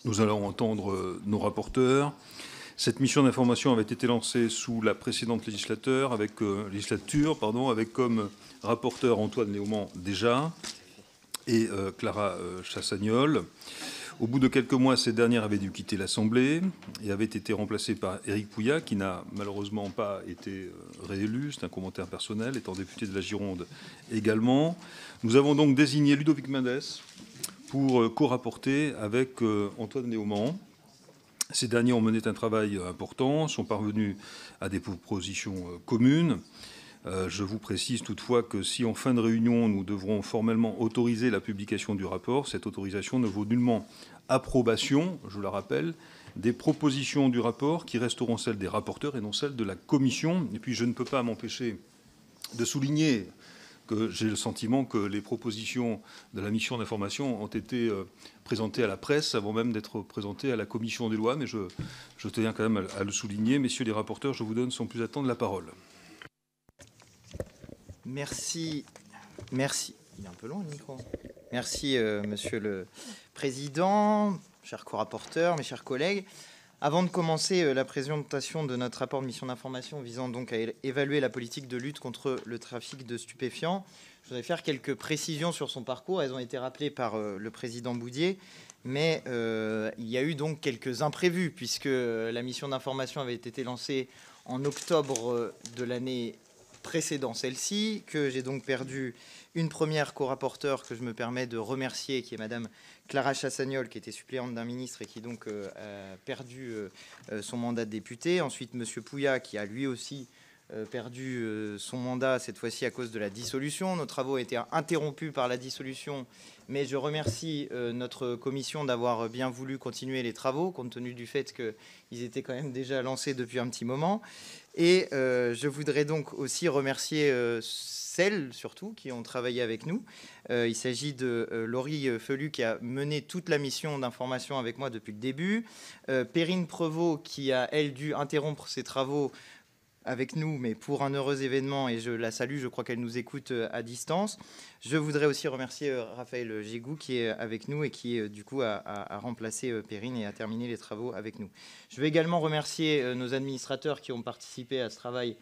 Nous allons entendre nos rapporteurs. Cette mission d'information avait été lancée sous la précédente législature, avec comme rapporteur Antoine Léaumont déjà et Clara Chassagnol. Au bout de quelques mois, cette dernière avait dû quitter l'Assemblée et avait été remplacée par Éric Pouillat, qui n'a malheureusement pas été réélu. C'est un commentaire personnel, étant député de la Gironde également. Nous avons donc désigné Ludovic Mendes pour co-rapporter avec Antoine Léaumont. Ces derniers ont mené un travail important, sont parvenus à des propositions communes. Je vous précise toutefois que si en fin de réunion, nous devrons formellement autoriser la publication du rapport, cette autorisation ne vaut nullement approbation, je le rappelle, des propositions du rapport qui resteront celles des rapporteurs et non celles de la commission. Et puis je ne peux pas m'empêcher de souligner que j'ai le sentiment que les propositions de la mission d'information ont été présentées à la presse avant même d'être présentées à la commission des lois, mais je tiens quand même à le souligner. Messieurs les rapporteurs, je vous donne sans plus attendre la parole. Merci. Il est un peu long le micro. Merci, Monsieur le Président, chers co-rapporteurs, mes chers collègues. Avant de commencer la présentation de notre rapport de mission d'information visant donc à évaluer la politique de lutte contre le trafic de stupéfiants, je voudrais faire quelques précisions sur son parcours. Elles ont été rappelées par le président Boudié, mais il y a eu donc quelques imprévus puisque la mission d'information avait été lancée en octobre de l'année précédant celle-ci, que j'ai donc perdu une première co-rapporteure que je me permets de remercier, qui est Madame Clara Chassagnol, qui était suppléante d'un ministre et qui donc a perdu son mandat de député. Ensuite, Monsieur Pouillat, qui a lui aussi perdu son mandat, cette fois-ci à cause de la dissolution. Nos travaux ont été interrompus par la dissolution, mais je remercie notre commission d'avoir bien voulu continuer les travaux, compte tenu du fait qu'ils étaient quand même déjà lancés depuis un petit moment. Et je voudrais donc aussi remercier celles, surtout, qui ont travaillé avec nous. Il s'agit de Laurie Felu, qui a mené toute la mission d'information avec moi depuis le début. Perrine Prevot, qui a, elle, dû interrompre ses travaux avec nous, mais pour un heureux événement, et je la salue, je crois qu'elle nous écoute à distance. Je voudrais aussi remercier Raphaël Gégou, qui est avec nous et qui, du coup, a remplacé Perrine et a terminé les travaux avec nous. Je vais également remercier nos administrateurs qui ont participé à ce travail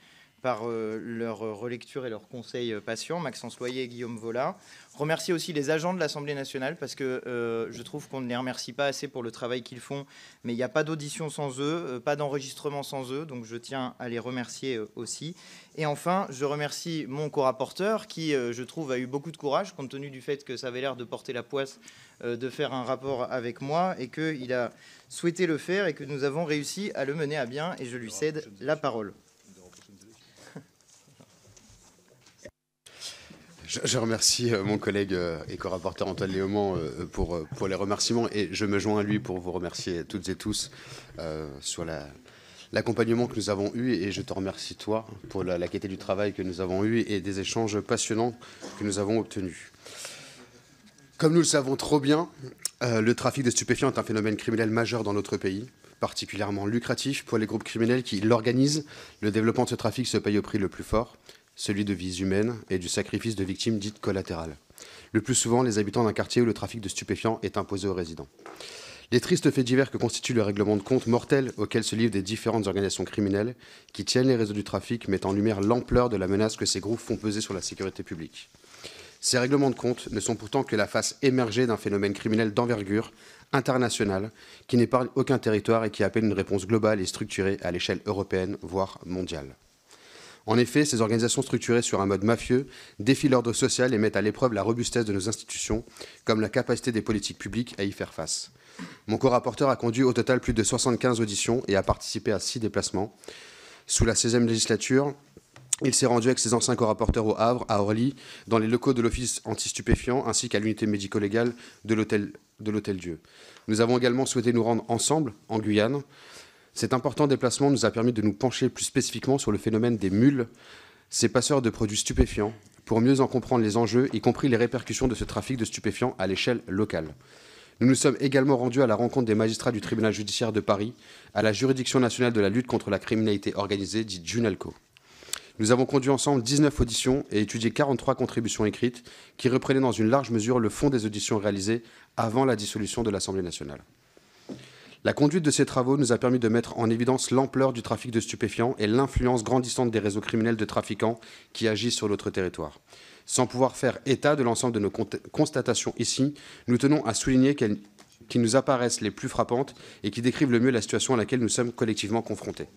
par leur relecture et leurs conseils patients, Maxence Loyer et Guillaume Vola. Remercier aussi les agents de l'Assemblée nationale, parce que je trouve qu'on ne les remercie pas assez pour le travail qu'ils font, mais il n'y a pas d'audition sans eux, pas d'enregistrement sans eux, donc je tiens à les remercier aussi. Et enfin, je remercie mon co-rapporteur, qui, je trouve, a eu beaucoup de courage, compte tenu du fait que ça avait l'air de porter la poisse de faire un rapport avec moi, et qu'il a souhaité le faire, et que nous avons réussi à le mener à bien, et je lui cède la parole. Je remercie mon collègue et co-rapporteur Antoine Léaumont pour les remerciements, et je me joins à lui pour vous remercier toutes et tous sur l'accompagnement que nous avons eu, et je te remercie toi pour la qualité du travail que nous avons eu et des échanges passionnants que nous avons obtenus. Comme nous le savons trop bien, le trafic de stupéfiants est un phénomène criminel majeur dans notre pays, particulièrement lucratif pour les groupes criminels qui l'organisent. Le développement de ce trafic se paye au prix le plus fort, celui de vies humaines et du sacrifice de victimes dites collatérales. Le plus souvent, les habitants d'un quartier où le trafic de stupéfiants est imposé aux résidents. Les tristes faits divers que constitue le règlement de compte mortel auquel se livrent des différentes organisations criminelles qui tiennent les réseaux du trafic mettent en lumière l'ampleur de la menace que ces groupes font peser sur la sécurité publique. Ces règlements de compte ne sont pourtant que la face émergée d'un phénomène criminel d'envergure internationale qui n'épargne aucun territoire et qui appelle une réponse globale et structurée à l'échelle européenne, voire mondiale. En effet, ces organisations structurées sur un mode mafieux défient l'ordre social et mettent à l'épreuve la robustesse de nos institutions, comme la capacité des politiques publiques à y faire face. Mon co-rapporteur a conduit au total plus de 75 auditions et a participé à 6 déplacements. Sous la 16e législature, il s'est rendu avec ses anciens co-rapporteurs au Havre, à Orly, dans les locaux de l'Office anti-stupéfiants, ainsi qu'à l'unité médico-légale de l'Hôtel-Dieu. Nous avons également souhaité nous rendre ensemble en Guyane. Cet important déplacement nous a permis de nous pencher plus spécifiquement sur le phénomène des mules, ces passeurs de produits stupéfiants, pour mieux en comprendre les enjeux, y compris les répercussions de ce trafic de stupéfiants à l'échelle locale. Nous nous sommes également rendus à la rencontre des magistrats du tribunal judiciaire de Paris, à la juridiction nationale de la lutte contre la criminalité organisée, dite JUNALCO. Nous avons conduit ensemble 19 auditions et étudié 43 contributions écrites qui reprenaient dans une large mesure le fond des auditions réalisées avant la dissolution de l'Assemblée nationale. La conduite de ces travaux nous a permis de mettre en évidence l'ampleur du trafic de stupéfiants et l'influence grandissante des réseaux criminels de trafiquants qui agissent sur notre territoire. Sans pouvoir faire état de l'ensemble de nos constatations ici, nous tenons à souligner qu'elles qui nous apparaissent les plus frappantes et qui décrivent le mieux la situation à laquelle nous sommes collectivement confrontés.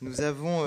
Nous avons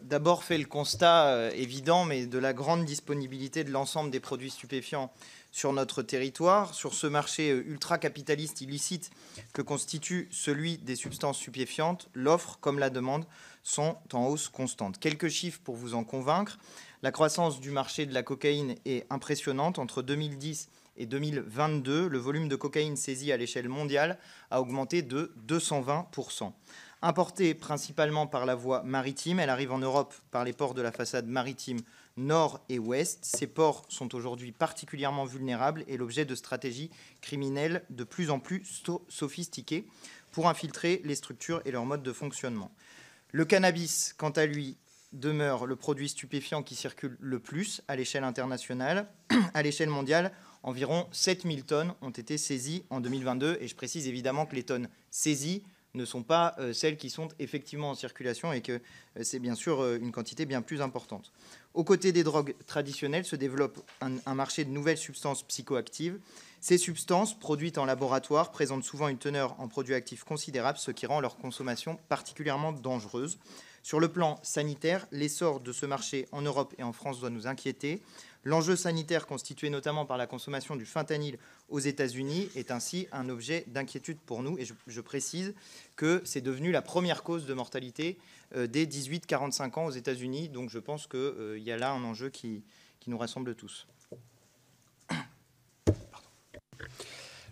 d'abord fait le constat évident, mais de la grande disponibilité de l'ensemble des produits stupéfiants sur notre territoire, sur ce marché ultra-capitaliste illicite que constitue celui des substances stupéfiantes. L'offre comme la demande sont en hausse constante. Quelques chiffres pour vous en convaincre. La croissance du marché de la cocaïne est impressionnante. Entre 2010 et 2022, le volume de cocaïne saisi à l'échelle mondiale a augmenté de 220%. Importée principalement par la voie maritime, elle arrive en Europe par les ports de la façade maritime nord et ouest. Ces ports sont aujourd'hui particulièrement vulnérables et l'objet de stratégies criminelles de plus en plus sophistiquées pour infiltrer les structures et leur mode de fonctionnement. Le cannabis, quant à lui, demeure le produit stupéfiant qui circule le plus à l'échelle internationale. À l'échelle mondiale, environ 7000 tonnes ont été saisies en 2022. Et je précise évidemment que les tonnes saisies ne sont pas celles qui sont effectivement en circulation et que c'est bien sûr une quantité bien plus importante. Aux côtés des drogues traditionnelles se développe un marché de nouvelles substances psychoactives. Ces substances, produites en laboratoire, présentent souvent une teneur en produits actifs considérable, ce qui rend leur consommation particulièrement dangereuse. Sur le plan sanitaire, l'essor de ce marché en Europe et en France doit nous inquiéter. L'enjeu sanitaire, constitué notamment par la consommation du fentanyl aux États-Unis, est ainsi un objet d'inquiétude pour nous. Et je précise que c'est devenu la première cause de mortalité des 18-45 ans aux États-Unis. Donc je pense qu'il y a là un enjeu qui nous rassemble tous.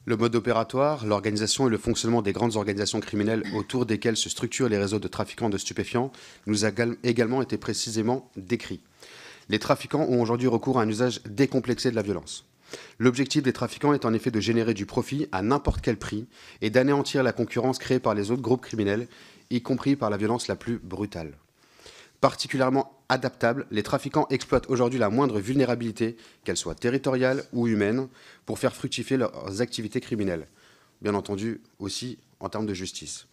Le mode opératoire, l'organisation et le fonctionnement des grandes organisations criminelles autour desquelles se structurent les réseaux de trafiquants de stupéfiants nous a également été précisément décrit. Les trafiquants ont aujourd'hui recours à un usage décomplexé de la violence. L'objectif des trafiquants est en effet de générer du profit à n'importe quel prix et d'anéantir la concurrence créée par les autres groupes criminels, y compris par la violence la plus brutale. Particulièrement adaptables, les trafiquants exploitent aujourd'hui la moindre vulnérabilité, qu'elle soit territoriale ou humaine, pour faire fructifier leurs activités criminelles. Bien entendu, aussi en termes de justice.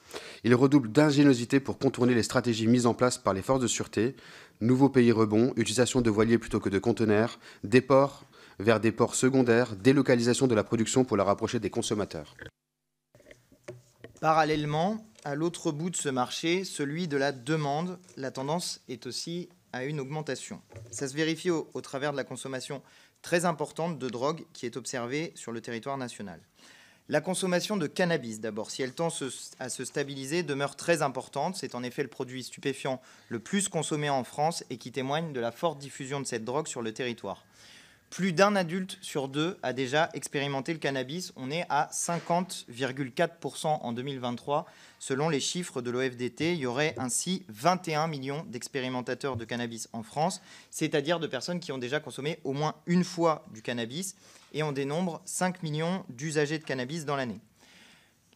Ils redoublent d'ingéniosité pour contourner les stratégies mises en place par les forces de sûreté, nouveaux pays rebonds, utilisation de voiliers plutôt que de conteneurs, déport vers des ports secondaires, délocalisation de la production pour la rapprocher des consommateurs. Parallèlement, à l'autre bout de ce marché, celui de la demande, la tendance est aussi à une augmentation. Ça se vérifie au travers de la consommation très importante de drogue qui est observée sur le territoire national. La consommation de cannabis, d'abord, si elle tend à se stabiliser, demeure très importante. C'est en effet le produit stupéfiant le plus consommé en France et qui témoigne de la forte diffusion de cette drogue sur le territoire. Plus d'un adulte sur deux a déjà expérimenté le cannabis. On est à 50,4% en 2023. Selon les chiffres de l'OFDT, il y aurait ainsi 21 millions d'expérimentateurs de cannabis en France, c'est-à-dire de personnes qui ont déjà consommé au moins une fois du cannabis, et on dénombre 5 millions d'usagers de cannabis dans l'année.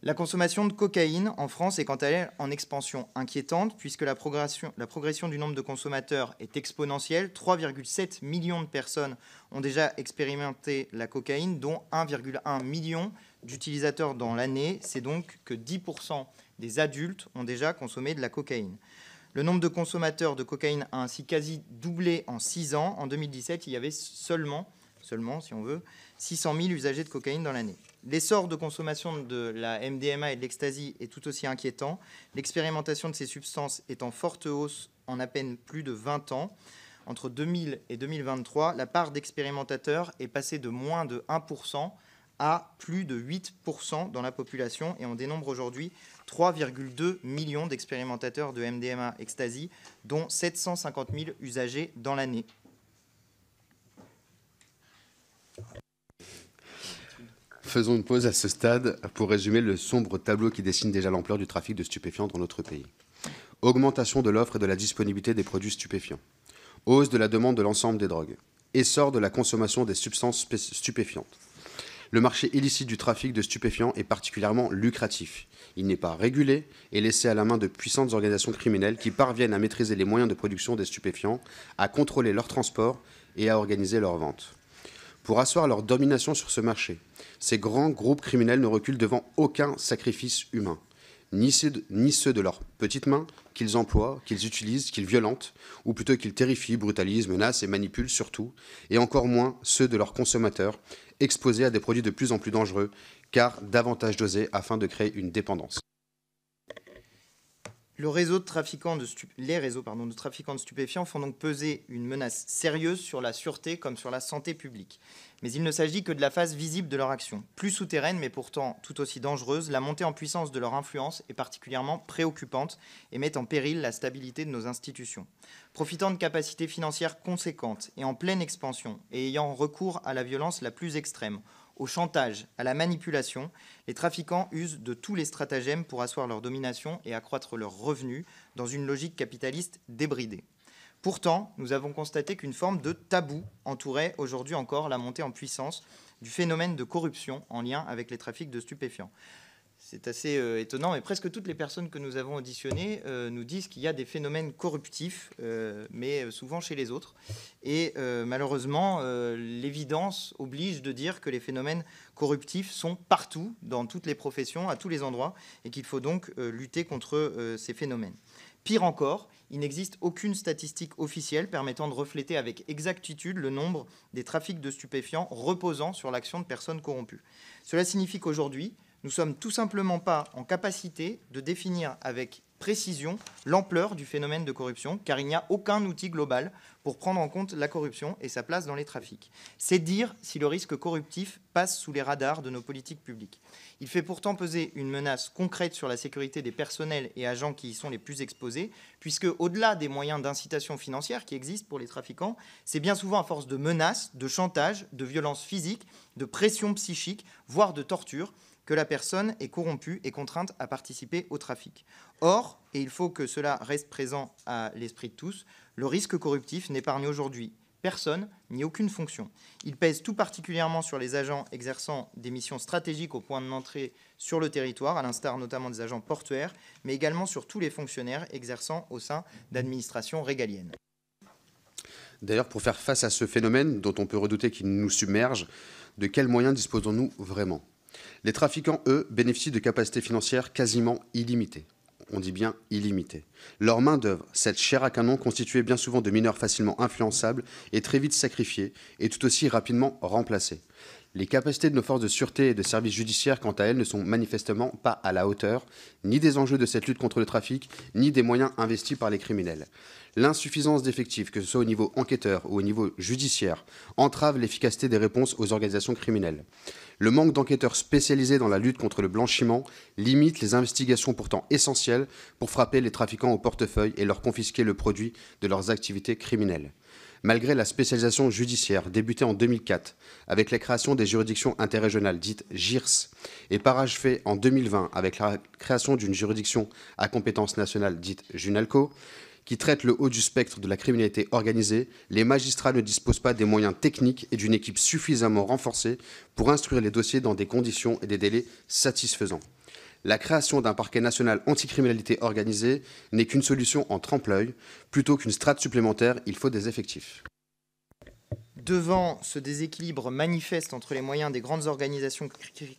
La consommation de cocaïne en France est quant à elle en expansion inquiétante puisque la progression du nombre de consommateurs est exponentielle. 3,7 millions de personnes ont déjà expérimenté la cocaïne, dont 1,1 million d'utilisateurs dans l'année. C'est donc que 10% des adultes ont déjà consommé de la cocaïne. Le nombre de consommateurs de cocaïne a ainsi quasi doublé en 6 ans. En 2017, il y avait seulement si on veut, 600 000 usagers de cocaïne dans l'année. L'essor de consommation de la MDMA et de l'ecstasy est tout aussi inquiétant. L'expérimentation de ces substances est en forte hausse en à peine plus de 20 ans. Entre 2000 et 2023, la part d'expérimentateurs est passée de moins de 1% à plus de 8% dans la population et on dénombre aujourd'hui 3,2 millions d'expérimentateurs de MDMA ecstasy, dont 750 000 usagers dans l'année. Faisons une pause à ce stade pour résumer le sombre tableau qui dessine déjà l'ampleur du trafic de stupéfiants dans notre pays. Augmentation de l'offre et de la disponibilité des produits stupéfiants. Hausse de la demande de l'ensemble des drogues. Essor de la consommation des substances stupéfiantes. Le marché illicite du trafic de stupéfiants est particulièrement lucratif. Il n'est pas régulé et laissé à la main de puissantes organisations criminelles qui parviennent à maîtriser les moyens de production des stupéfiants, à contrôler leur transport et à organiser leur vente. pour asseoir leur domination sur ce marché. Ces grands groupes criminels ne reculent devant aucun sacrifice humain, ni ceux de leurs petites mains qu'ils emploient, qu'ils utilisent, qu'ils violentent, ou plutôt qu'ils terrifient, brutalisent, menacent et manipulent surtout, et encore moins ceux de leurs consommateurs, exposés à des produits de plus en plus dangereux, car davantage dosés afin de créer une dépendance. Les réseaux de trafiquants de stupéfiants font donc peser une menace sérieuse sur la sûreté comme sur la santé publique. Mais il ne s'agit que de la phase visible de leur action. Plus souterraine, mais pourtant tout aussi dangereuse, la montée en puissance de leur influence est particulièrement préoccupante et met en péril la stabilité de nos institutions. Profitant de capacités financières conséquentes et en pleine expansion, et ayant recours à la violence la plus extrême, au chantage, à la manipulation, les trafiquants usent de tous les stratagèmes pour asseoir leur domination et accroître leurs revenus dans une logique capitaliste débridée. Pourtant, nous avons constaté qu'une forme de tabou entourait aujourd'hui encore la montée en puissance du phénomène de corruption en lien avec les trafics de stupéfiants. C'est assez étonnant, mais presque toutes les personnes que nous avons auditionnées nous disent qu'il y a des phénomènes corruptifs, mais souvent chez les autres. Et malheureusement, l'évidence oblige de dire que les phénomènes corruptifs sont partout, dans toutes les professions, à tous les endroits, et qu'il faut donc lutter contre ces phénomènes. Pire encore, il n'existe aucune statistique officielle permettant de refléter avec exactitude le nombre des trafics de stupéfiants reposant sur l'action de personnes corrompues. Cela signifie qu'aujourd'hui, nous ne sommes tout simplement pas en capacité de définir avec précision l'ampleur du phénomène de corruption, car il n'y a aucun outil global pour prendre en compte la corruption et sa place dans les trafics. C'est dire si le risque corruptif passe sous les radars de nos politiques publiques. Il fait pourtant peser une menace concrète sur la sécurité des personnels et agents qui y sont les plus exposés, puisque au-delà des moyens d'incitation financière qui existent pour les trafiquants, c'est bien souvent à force de menaces, de chantage, de violences physiques, de pression psychique, voire de torture, que la personne est corrompue et contrainte à participer au trafic. Or, et il faut que cela reste présent à l'esprit de tous, le risque corruptif n'épargne aujourd'hui personne ni aucune fonction. Il pèse tout particulièrement sur les agents exerçant des missions stratégiques au point d'entrée sur le territoire, à l'instar notamment des agents portuaires, mais également sur tous les fonctionnaires exerçant au sein d'administrations régaliennes. D'ailleurs, pour faire face à ce phénomène dont on peut redouter qu'il nous submerge, de quels moyens disposons-nous vraiment ? Les trafiquants, eux, bénéficient de capacités financières quasiment illimitées. On dit bien illimitées. Leur main-d'œuvre, cette chair à canon constituée bien souvent de mineurs facilement influençables, est très vite sacrifiée et tout aussi rapidement remplacée. Les capacités de nos forces de sûreté et de services judiciaires, quant à elles, ne sont manifestement pas à la hauteur, ni des enjeux de cette lutte contre le trafic, ni des moyens investis par les criminels. L'insuffisance d'effectifs, que ce soit au niveau enquêteur ou au niveau judiciaire, entrave l'efficacité des réponses aux organisations criminelles. Le manque d'enquêteurs spécialisés dans la lutte contre le blanchiment limite les investigations pourtant essentielles pour frapper les trafiquants au portefeuille et leur confisquer le produit de leurs activités criminelles. Malgré la spécialisation judiciaire débutée en 2004 avec la création des juridictions interrégionales dites JIRS et parachevée en 2020 avec la création d'une juridiction à compétence nationale dite JUNALCO, qui traite le haut du spectre de la criminalité organisée, les magistrats ne disposent pas des moyens techniques et d'une équipe suffisamment renforcée pour instruire les dossiers dans des conditions et des délais satisfaisants. La création d'un parquet national anticriminalité organisée n'est qu'une solution en trempe-l'œil. Plutôt qu'une strate supplémentaire, il faut des effectifs. Devant ce déséquilibre manifeste entre les moyens des grandes organisations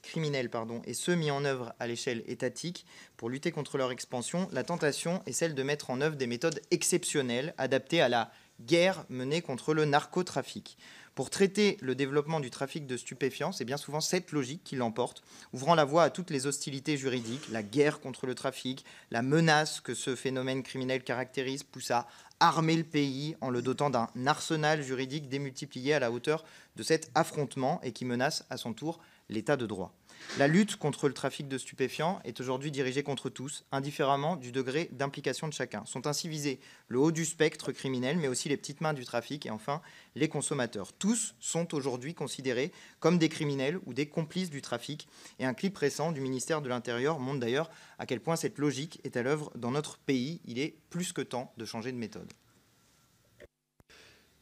criminelles et ceux mis en œuvre à l'échelle étatique pour lutter contre leur expansion, la tentation est celle de mettre en œuvre des méthodes exceptionnelles adaptées à la guerre menée contre le narcotrafic. Pour traiter le développement du trafic de stupéfiants, c'est bien souvent cette logique qui l'emporte, ouvrant la voie à toutes les hostilités juridiques, la guerre contre le trafic, la menace que ce phénomène criminel caractérise, pousse à armer le pays en le dotant d'un arsenal juridique démultiplié à la hauteur de cet affrontement et qui menace à son tour l'état de droit. La lutte contre le trafic de stupéfiants est aujourd'hui dirigée contre tous, indifféremment du degré d'implication de chacun. Sont ainsi visés le haut du spectre criminel, mais aussi les petites mains du trafic et enfin les consommateurs. Tous sont aujourd'hui considérés comme des criminels ou des complices du trafic. Et un clip récent du ministère de l'Intérieur montre d'ailleurs à quel point cette logique est à l'œuvre dans notre pays. Il est plus que temps de changer de méthode.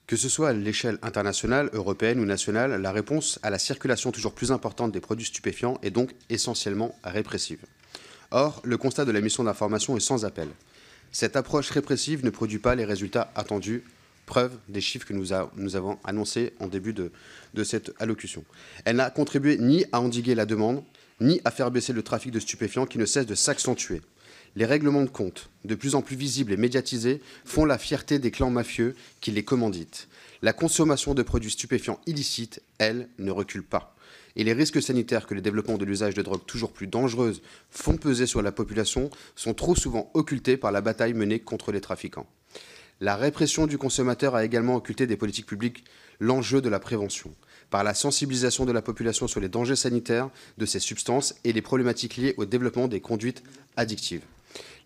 Que ce soit à l'échelle internationale, européenne ou nationale, la réponse à la circulation toujours plus importante des produits stupéfiants est donc essentiellement répressive. Or, le constat de la mission d'information est sans appel. Cette approche répressive ne produit pas les résultats attendus preuve des chiffres que nous avons annoncés en début de cette allocution. Elle n'a contribué ni à endiguer la demande, ni à faire baisser le trafic de stupéfiants qui ne cesse de s'accentuer. Les règlements de compte, de plus en plus visibles et médiatisés, font la fierté des clans mafieux qui les commanditent. La consommation de produits stupéfiants illicites, elle, ne recule pas. Et les risques sanitaires que le développement de l'usage de drogues toujours plus dangereuses font peser sur la population sont trop souvent occultés par la bataille menée contre les trafiquants. La répression du consommateur a également occulté des politiques publiques l'enjeu de la prévention, par la sensibilisation de la population sur les dangers sanitaires de ces substances et les problématiques liées au développement des conduites addictives.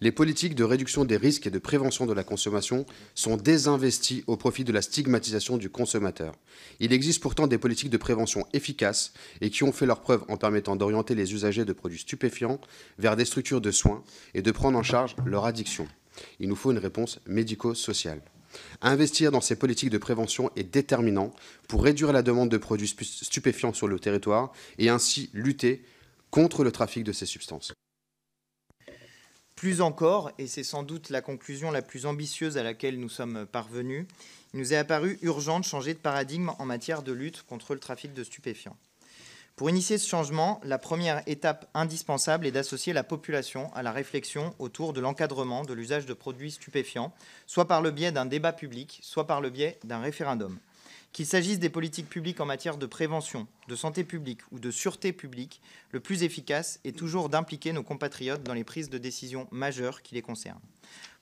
Les politiques de réduction des risques et de prévention de la consommation sont désinvesties au profit de la stigmatisation du consommateur. Il existe pourtant des politiques de prévention efficaces et qui ont fait leurs preuves en permettant d'orienter les usagers de produits stupéfiants vers des structures de soins et de prendre en charge leur addiction. Il nous faut une réponse médico-sociale. Investir dans ces politiques de prévention est déterminant pour réduire la demande de produits stupéfiants sur le territoire et ainsi lutter contre le trafic de ces substances. Plus encore, et c'est sans doute la conclusion la plus ambitieuse à laquelle nous sommes parvenus, il nous est apparu urgent de changer de paradigme en matière de lutte contre le trafic de stupéfiants. Pour initier ce changement, la première étape indispensable est d'associer la population à la réflexion autour de l'encadrement de l'usage de produits stupéfiants, soit par le biais d'un débat public, soit par le biais d'un référendum. Qu'il s'agisse des politiques publiques en matière de prévention, de santé publique ou de sûreté publique, le plus efficace est toujours d'impliquer nos compatriotes dans les prises de décisions majeures qui les concernent.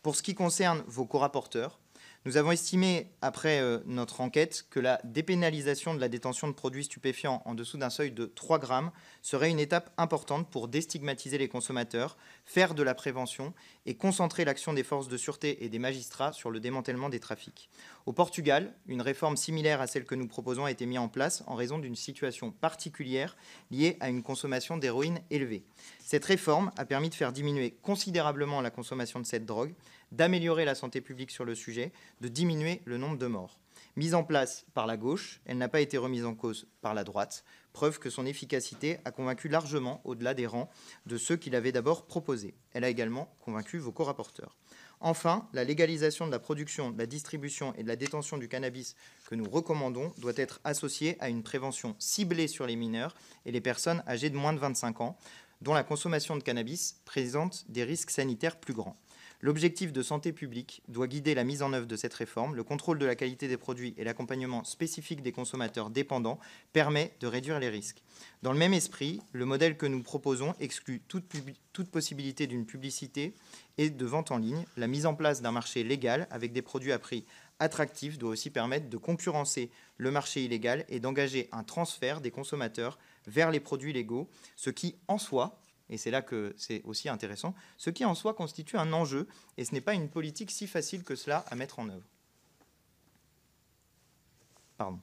Pour ce qui concerne vos co-rapporteurs, nous avons estimé, après notre enquête, que la dépénalisation de la détention de produits stupéfiants en dessous d'un seuil de 3 grammes serait une étape importante pour déstigmatiser les consommateurs, faire de la prévention et concentrer l'action des forces de sûreté et des magistrats sur le démantèlement des trafics. Au Portugal, une réforme similaire à celle que nous proposons a été mise en place en raison d'une situation particulière liée à une consommation d'héroïne élevée. Cette réforme a permis de faire diminuer considérablement la consommation de cette drogue, d'améliorer la santé publique sur le sujet, de diminuer le nombre de morts. Mise en place par la gauche, elle n'a pas été remise en cause par la droite, preuve que son efficacité a convaincu largement au-delà des rangs de ceux qui l'avaient d'abord proposée. Elle a également convaincu vos co-rapporteurs. Enfin, la légalisation de la production, de la distribution et de la détention du cannabis que nous recommandons doit être associée à une prévention ciblée sur les mineurs et les personnes âgées de moins de 25 ans, dont la consommation de cannabis présente des risques sanitaires plus grands. L'objectif de santé publique doit guider la mise en œuvre de cette réforme. Le contrôle de la qualité des produits et l'accompagnement spécifique des consommateurs dépendants permet de réduire les risques. Dans le même esprit, le modèle que nous proposons exclut toute possibilité d'une publicité et de vente en ligne. La mise en place d'un marché légal avec des produits à prix attractifs doit aussi permettre de concurrencer le marché illégal et d'engager un transfert des consommateurs vers les produits légaux, ce qui en soi, et c'est là que c'est aussi intéressant, ce qui en soi constitue un enjeu, et ce n'est pas une politique si facile que cela à mettre en œuvre. Pardon.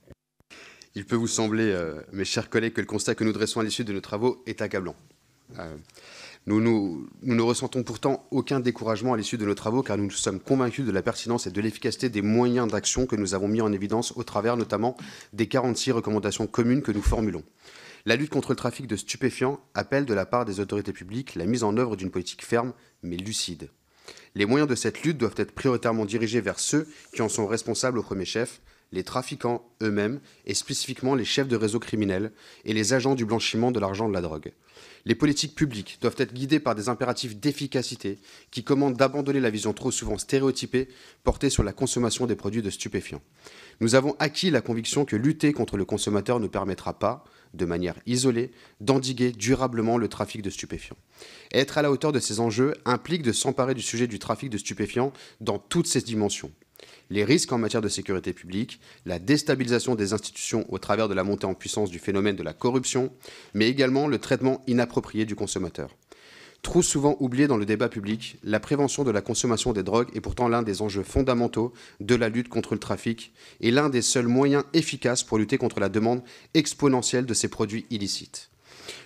Il peut vous sembler, mes chers collègues, que le constat que nous dressons à l'issue de nos travaux est accablant. Nous ne ressentons pourtant aucun découragement à l'issue de nos travaux, car nous sommes convaincus de la pertinence et de l'efficacité des moyens d'action que nous avons mis en évidence au travers notamment des 46 recommandations communes que nous formulons. La lutte contre le trafic de stupéfiants appelle de la part des autorités publiques la mise en œuvre d'une politique ferme mais lucide. Les moyens de cette lutte doivent être prioritairement dirigés vers ceux qui en sont responsables au premier chef, les trafiquants eux-mêmes et spécifiquement les chefs de réseaux criminels et les agents du blanchiment de l'argent de la drogue. Les politiques publiques doivent être guidées par des impératifs d'efficacité qui commandent d'abandonner la vision trop souvent stéréotypée portée sur la consommation des produits de stupéfiants. Nous avons acquis la conviction que lutter contre le consommateur ne permettra pas, de manière isolée, d'endiguer durablement le trafic de stupéfiants. Être à la hauteur de ces enjeux implique de s'emparer du sujet du trafic de stupéfiants dans toutes ses dimensions. Les risques en matière de sécurité publique, la déstabilisation des institutions au travers de la montée en puissance du phénomène de la corruption, mais également le traitement inapproprié du consommateur. Trop souvent oublié dans le débat public, la prévention de la consommation des drogues est pourtant l'un des enjeux fondamentaux de la lutte contre le trafic et l'un des seuls moyens efficaces pour lutter contre la demande exponentielle de ces produits illicites.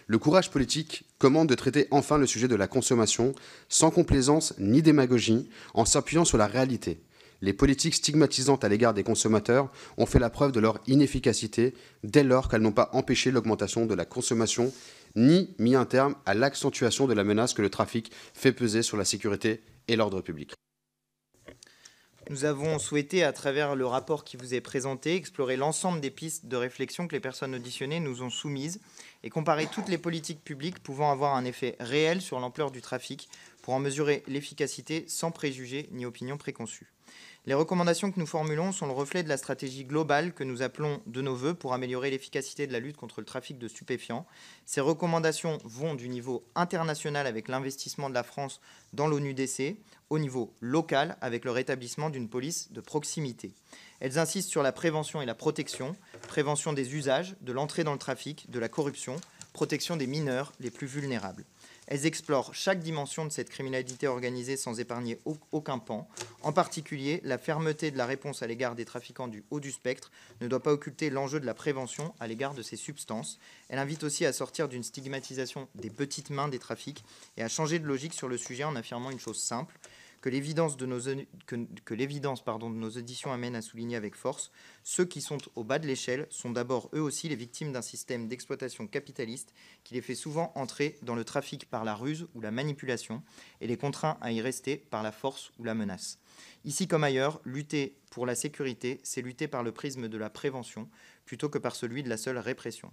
Le courage politique commande de traiter enfin le sujet de la consommation sans complaisance ni démagogie, en s'appuyant sur la réalité. Les politiques stigmatisantes à l'égard des consommateurs ont fait la preuve de leur inefficacité dès lors qu'elles n'ont pas empêché l'augmentation de la consommation ni mis un terme à l'accentuation de la menace que le trafic fait peser sur la sécurité et l'ordre public. Nous avons souhaité, à travers le rapport qui vous est présenté, explorer l'ensemble des pistes de réflexion que les personnes auditionnées nous ont soumises et comparer toutes les politiques publiques pouvant avoir un effet réel sur l'ampleur du trafic pour en mesurer l'efficacité sans préjugés ni opinions préconçues. Les recommandations que nous formulons sont le reflet de la stratégie globale que nous appelons de nos vœux pour améliorer l'efficacité de la lutte contre le trafic de stupéfiants. Ces recommandations vont du niveau international avec l'investissement de la France dans l'ONUDC au niveau local avec le rétablissement d'une police de proximité. Elles insistent sur la prévention et la protection, prévention des usages, de l'entrée dans le trafic, de la corruption, protection des mineurs les plus vulnérables. Elles explorent chaque dimension de cette criminalité organisée sans épargner aucun pan. En particulier, la fermeté de la réponse à l'égard des trafiquants du haut du spectre ne doit pas occulter l'enjeu de la prévention à l'égard de ces substances. Elle invite aussi à sortir d'une stigmatisation des petites mains des trafics et à changer de logique sur le sujet en affirmant une chose simple, que l'évidence de nos auditions amène à souligner avec force, ceux qui sont au bas de l'échelle sont d'abord eux aussi les victimes d'un système d'exploitation capitaliste qui les fait souvent entrer dans le trafic par la ruse ou la manipulation et les contraint à y rester par la force ou la menace. Ici comme ailleurs, lutter pour la sécurité, c'est lutter par le prisme de la prévention plutôt que par celui de la seule répression.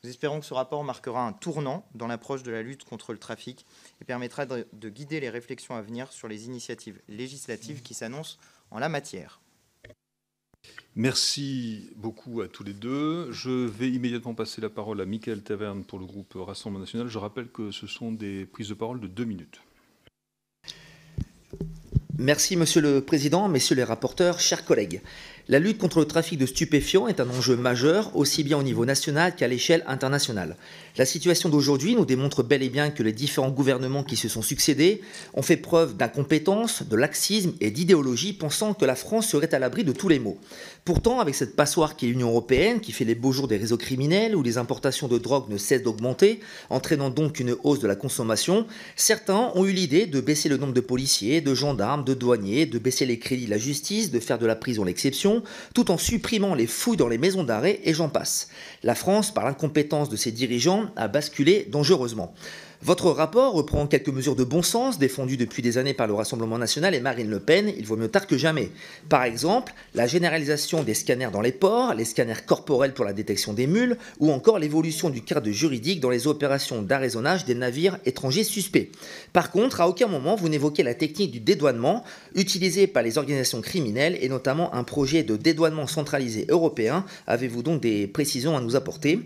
Nous espérons que ce rapport marquera un tournant dans l'approche de la lutte contre le trafic et permettra de guider les réflexions à venir sur les initiatives législatives qui s'annoncent en la matière. Merci beaucoup à tous les deux. Je vais immédiatement passer la parole à Mickaël Taverne pour le groupe Rassemblement National. Je rappelle que ce sont des prises de parole de 2 minutes. Merci Monsieur le Président, Messieurs les rapporteurs, chers collègues. La lutte contre le trafic de stupéfiants est un enjeu majeur, aussi bien au niveau national qu'à l'échelle internationale. La situation d'aujourd'hui nous démontre bel et bien que les différents gouvernements qui se sont succédés ont fait preuve d'incompétence, de laxisme et d'idéologie, pensant que la France serait à l'abri de tous les maux. Pourtant, avec cette passoire qui est l'Union européenne, qui fait les beaux jours des réseaux criminels, où les importations de drogue ne cessent d'augmenter, entraînant donc une hausse de la consommation, certains ont eu l'idée de baisser le nombre de policiers, de gendarmes, de douaniers, de baisser les crédits de la justice, de faire de la prison l'exception, tout en supprimant les fouilles dans les maisons d'arrêt et j'en passe. La France, par l'incompétence de ses dirigeants, a basculé dangereusement. Votre rapport reprend quelques mesures de bon sens défendues depuis des années par le Rassemblement national et Marine Le Pen, il vaut mieux tard que jamais. Par exemple, la généralisation des scanners dans les ports, les scanners corporels pour la détection des mules, ou encore l'évolution du cadre juridique dans les opérations d'arraisonnage des navires étrangers suspects. Par contre, à aucun moment vous n'évoquez la technique du dédouanement utilisée par les organisations criminelles et notamment un projet de dédouanement centralisé européen. Avez-vous donc des précisions à nous apporter ?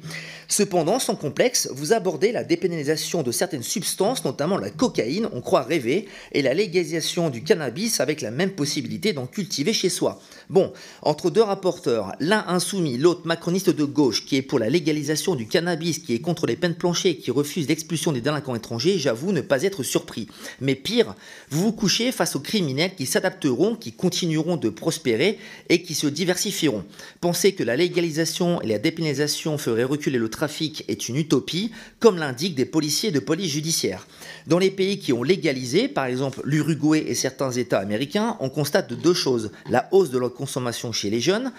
Cependant, sans complexe, vous abordez la dépénalisation de certaines substances, notamment la cocaïne, on croit rêver, et la légalisation du cannabis avec la même possibilité d'en cultiver chez soi. Bon, entre deux rapporteurs, l'un insoumis, l'autre macroniste de gauche, qui est pour la légalisation du cannabis, qui est contre les peines planchées et qui refuse l'expulsion des délinquants étrangers, j'avoue ne pas être surpris. Mais pire, vous vous couchez face aux criminels qui s'adapteront, qui continueront de prospérer et qui se diversifieront. Penser que la légalisation et la dépénalisation feraient reculer le trafic est une utopie, comme l'indiquent des policiers de police judiciaire. Dans les pays qui ont légalisé, par exemple l'Uruguay et certains États américains, on constate deux choses. La hausse de leur consommation chez les jeunes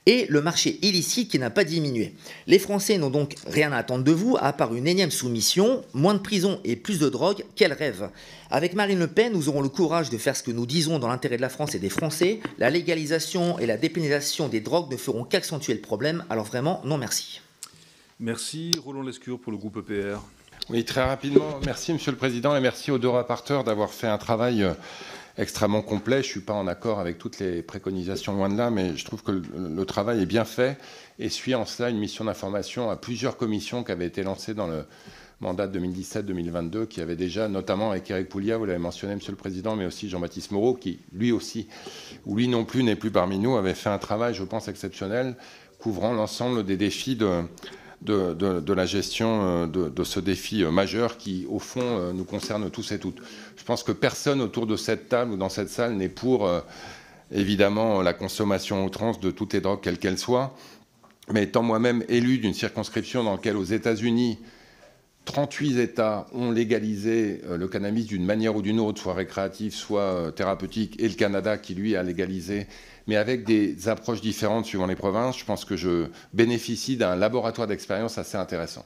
et le marché illicite qui n'a pas diminué. Les Français n'ont donc rien à attendre de vous, à part une énième soumission, moins de prison et plus de drogue, quel rêve. Avec Marine Le Pen, nous aurons le courage de faire ce que nous disons dans l'intérêt de la France et des Français. La légalisation et la dépénalisation des drogues ne feront qu'accentuer le problème, alors vraiment, non merci. Merci. Roland Lescure pour le groupe EPR. Oui, très rapidement. Merci, Monsieur le Président, et merci aux deux rapporteurs d'avoir fait un travail extrêmement complet. Je ne suis pas en accord avec toutes les préconisations, loin de là, mais je trouve que le travail est bien fait et suit en cela une mission d'information à plusieurs commissions qui avaient été lancées dans le mandat 2017-2022, qui avait déjà, notamment avec Éric Pouliat, vous l'avez mentionné, Monsieur le Président, mais aussi Jean-Baptiste Moreau, qui lui aussi, ou lui non plus, n'est plus parmi nous, avait fait un travail, je pense, exceptionnel, couvrant l'ensemble des défis de la gestion de ce défi majeur qui, au fond, nous concerne tous et toutes. Je pense que personne autour de cette table ou dans cette salle n'est pour, évidemment, la consommation à outrance de toutes les drogues, quelles qu'elles soient. Mais étant moi-même élu d'une circonscription dans laquelle, aux États-Unis, 38 États ont légalisé le cannabis d'une manière ou d'une autre, soit récréatif, soit thérapeutique, et le Canada qui, lui, a légalisé, mais avec des approches différentes suivant les provinces, je pense que je bénéficie d'un laboratoire d'expérience assez intéressant.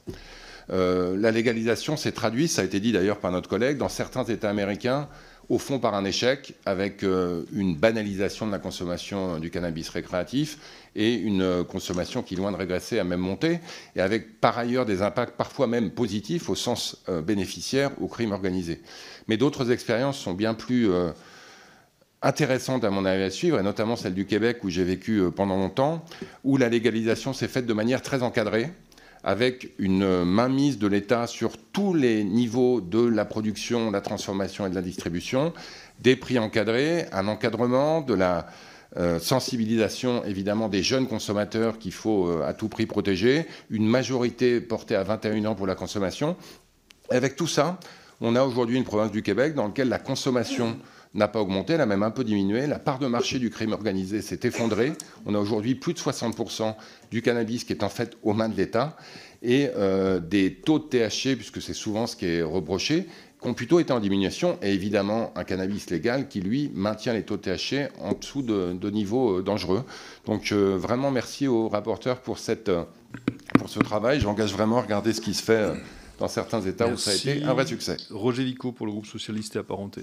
La légalisation s'est traduite, ça a été dit d'ailleurs par notre collègue, dans certains États américains, au fond par un échec, avec une banalisation de la consommation du cannabis récréatif et une consommation qui, loin de régresser, a même monté, et avec par ailleurs des impacts parfois même positifs au sens bénéficiaire au crime organisé. Mais d'autres expériences sont bien plus intéressantes à mon avis à suivre, et notamment celle du Québec où j'ai vécu pendant longtemps, où la légalisation s'est faite de manière très encadrée, avec une mainmise de l'État sur tous les niveaux de la production, de la transformation et de la distribution, des prix encadrés, un encadrement de la sensibilisation évidemment des jeunes consommateurs qu'il faut à tout prix protéger, une majorité portée à 21 ans pour la consommation. Avec tout ça, on a aujourd'hui une province du Québec dans laquelle la consommation n'a pas augmenté, elle a même un peu diminué. La part de marché du crime organisé s'est effondrée. On a aujourd'hui plus de 60% du cannabis qui est en fait aux mains de l'État et des taux de THC, puisque c'est souvent ce qui est reproché, qui ont plutôt été en diminution, et évidemment un cannabis légal qui, lui, maintient les taux de THC en dessous de niveaux dangereux. Donc vraiment merci aux rapporteurs pour ce travail. J'engage vraiment à regarder ce qui se fait dans certains États où ça a été un vrai succès. Roger Vico pour le groupe socialiste et apparenté.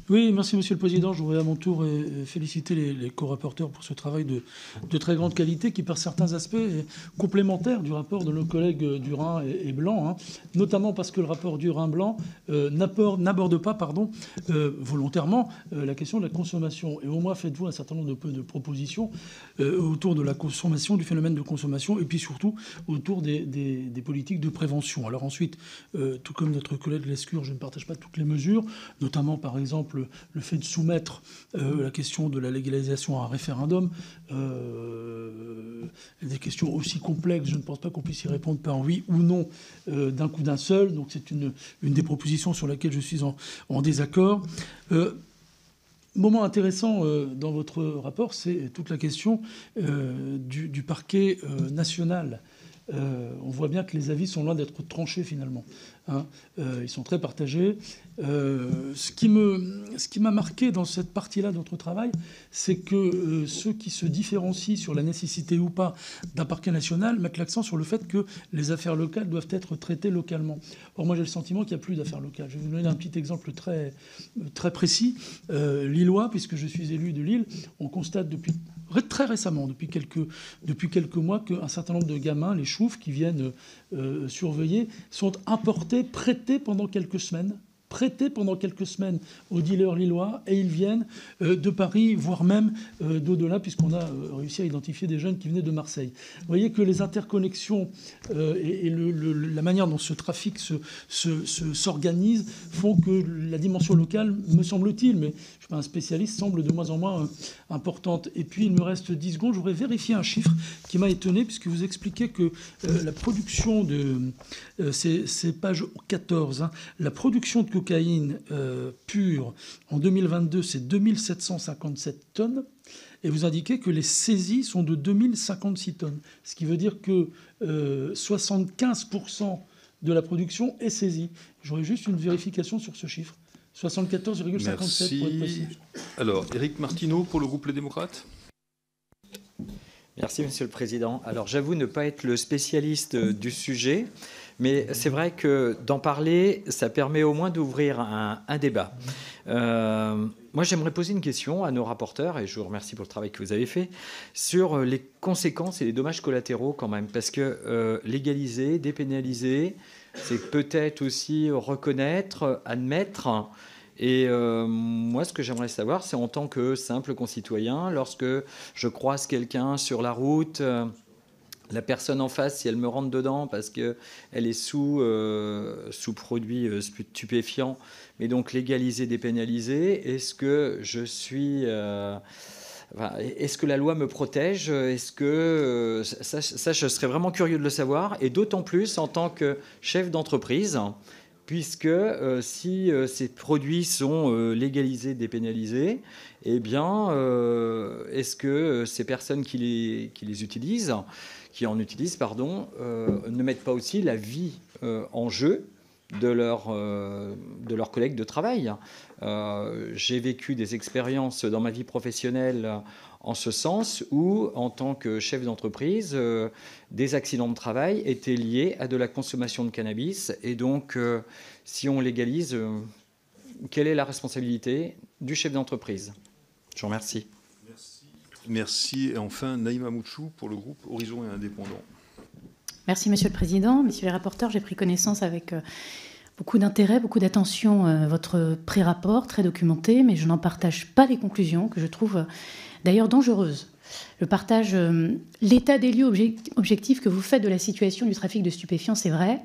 Oui, merci Monsieur le Président. Je voudrais à mon tour féliciter les co-rapporteurs pour ce travail de très grande qualité qui, par certains aspects, est complémentaire du rapport de nos collègues Durin et Blanc, hein, notamment parce que le rapport Durin-Blanc n'aborde pas volontairement la question de la consommation. Et au moins, faites-vous un certain nombre de propositions autour de la consommation, du phénomène de consommation, et puis surtout autour des politiques de prévention. Alors ensuite, tout comme notre collègue Lescure, je ne partage pas toutes les mesures, notamment par exemple le fait de soumettre la question de la légalisation à un référendum, des questions aussi complexes, je ne pense pas qu'on puisse y répondre par oui ou non d'un coup d'un seul. Donc c'est une des propositions sur laquelle je suis en désaccord. Moment intéressant dans votre rapport, c'est toute la question du parquet national. On voit bien que les avis sont loin d'être tranchés finalement. Hein. Ils sont très partagés. Ce qui m'a marqué dans cette partie-là de notre travail, c'est que ceux qui se différencient sur la nécessité ou pas d'un parquet national mettent l'accent sur le fait que les affaires locales doivent être traitées localement. Or, moi, j'ai le sentiment qu'il n'y a plus d'affaires locales. Je vais vous donner un petit exemple très, très précis. Lillois, puisque je suis élu de Lille, on constate très récemment, depuis quelques mois, qu'un certain nombre de gamins, les choufs qui viennent surveiller, sont importés, prêtés pendant quelques semaines aux dealers lillois, et ils viennent de Paris, voire même d'au-delà, puisqu'on a réussi à identifier des jeunes qui venaient de Marseille. Vous voyez que les interconnexions et la manière dont ce trafic s'organise font que la dimension locale, me semble-t-il, mais je ne suis pas un spécialiste, semble de moins en moins importante. Et puis, il me reste 10 secondes. Je voudrais vérifier un chiffre qui m'a étonné, puisque vous expliquez que la production c'est page 14, hein, la production de cocaïne pure en 2022, c'est 2757 tonnes. Et vous indiquez que les saisies sont de 2056 tonnes. Ce qui veut dire que 75% de la production est saisie. J'aurais juste une vérification sur ce chiffre. 74,57 pour être précis. Alors, Éric Martineau pour le groupe Les Démocrates. Merci, Monsieur le Président. Alors, j'avoue ne pas être le spécialiste du sujet, mais c'est vrai que d'en parler, ça permet au moins d'ouvrir un débat. Moi, j'aimerais poser une question à nos rapporteurs, et je vous remercie pour le travail que vous avez fait, sur les conséquences et les dommages collatéraux quand même. Parce que légaliser, dépénaliser, c'est peut-être aussi reconnaître, admettre. Et moi, ce que j'aimerais savoir, c'est en tant que simple concitoyen, lorsque je croise quelqu'un sur la route, la personne en face, si elle me rentre dedans parce qu'elle est sous produits stupéfiants, mais donc légalisé, dépénalisé, est-ce que je suis... est-ce que la loi me protège? Est-ce que ça, je serais vraiment curieux de le savoir, et d'autant plus en tant que chef d'entreprise, puisque si ces produits sont légalisés, dépénalisés, eh bien, est-ce que ces personnes qui en utilisent, ne mettent pas aussi la vie en jeu de leurs collègues de travail. J'ai vécu des expériences dans ma vie professionnelle en ce sens où, en tant que chef d'entreprise, des accidents de travail étaient liés à de la consommation de cannabis. Et donc, si on légalise, quelle est la responsabilité du chef d'entreprise? Je vous remercie. Merci. Et enfin, Naïma Mouchou pour le groupe Horizon et Indépendants. Merci, Monsieur le Président. Messieurs les rapporteurs, j'ai pris connaissance avec beaucoup d'intérêt, beaucoup d'attention votre pré-rapport, très documenté, mais je n'en partage pas les conclusions, que je trouve d'ailleurs dangereuses. Je partage l'état des lieux objectif que vous faites de la situation du trafic de stupéfiants, c'est vrai.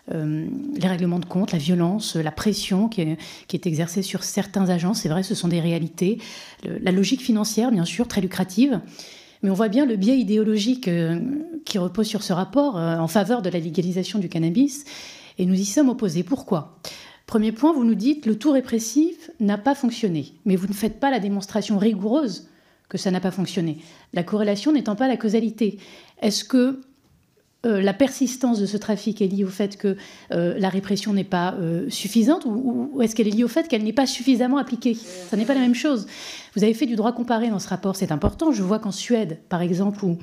Les règlements de compte, la violence, la pression qui est exercée sur certains agents, c'est vrai, ce sont des réalités. La logique financière, bien sûr, très lucrative. Mais on voit bien le biais idéologique qui repose sur ce rapport en faveur de la légalisation du cannabis. Et nous y sommes opposés. Pourquoi ? Premier point, vous nous dites le tout répressif n'a pas fonctionné. Mais vous ne faites pas la démonstration rigoureuse que ça n'a pas fonctionné. La corrélation n'étant pas la causalité. Est-ce que la persistance de ce trafic est liée au fait que la répression n'est pas suffisante ou est-ce qu'elle est liée au fait qu'elle n'est pas suffisamment appliquée? Ça n'est pas la même chose. Vous avez fait du droit comparé dans ce rapport, c'est important. Je vois qu'en Suède, par exemple, où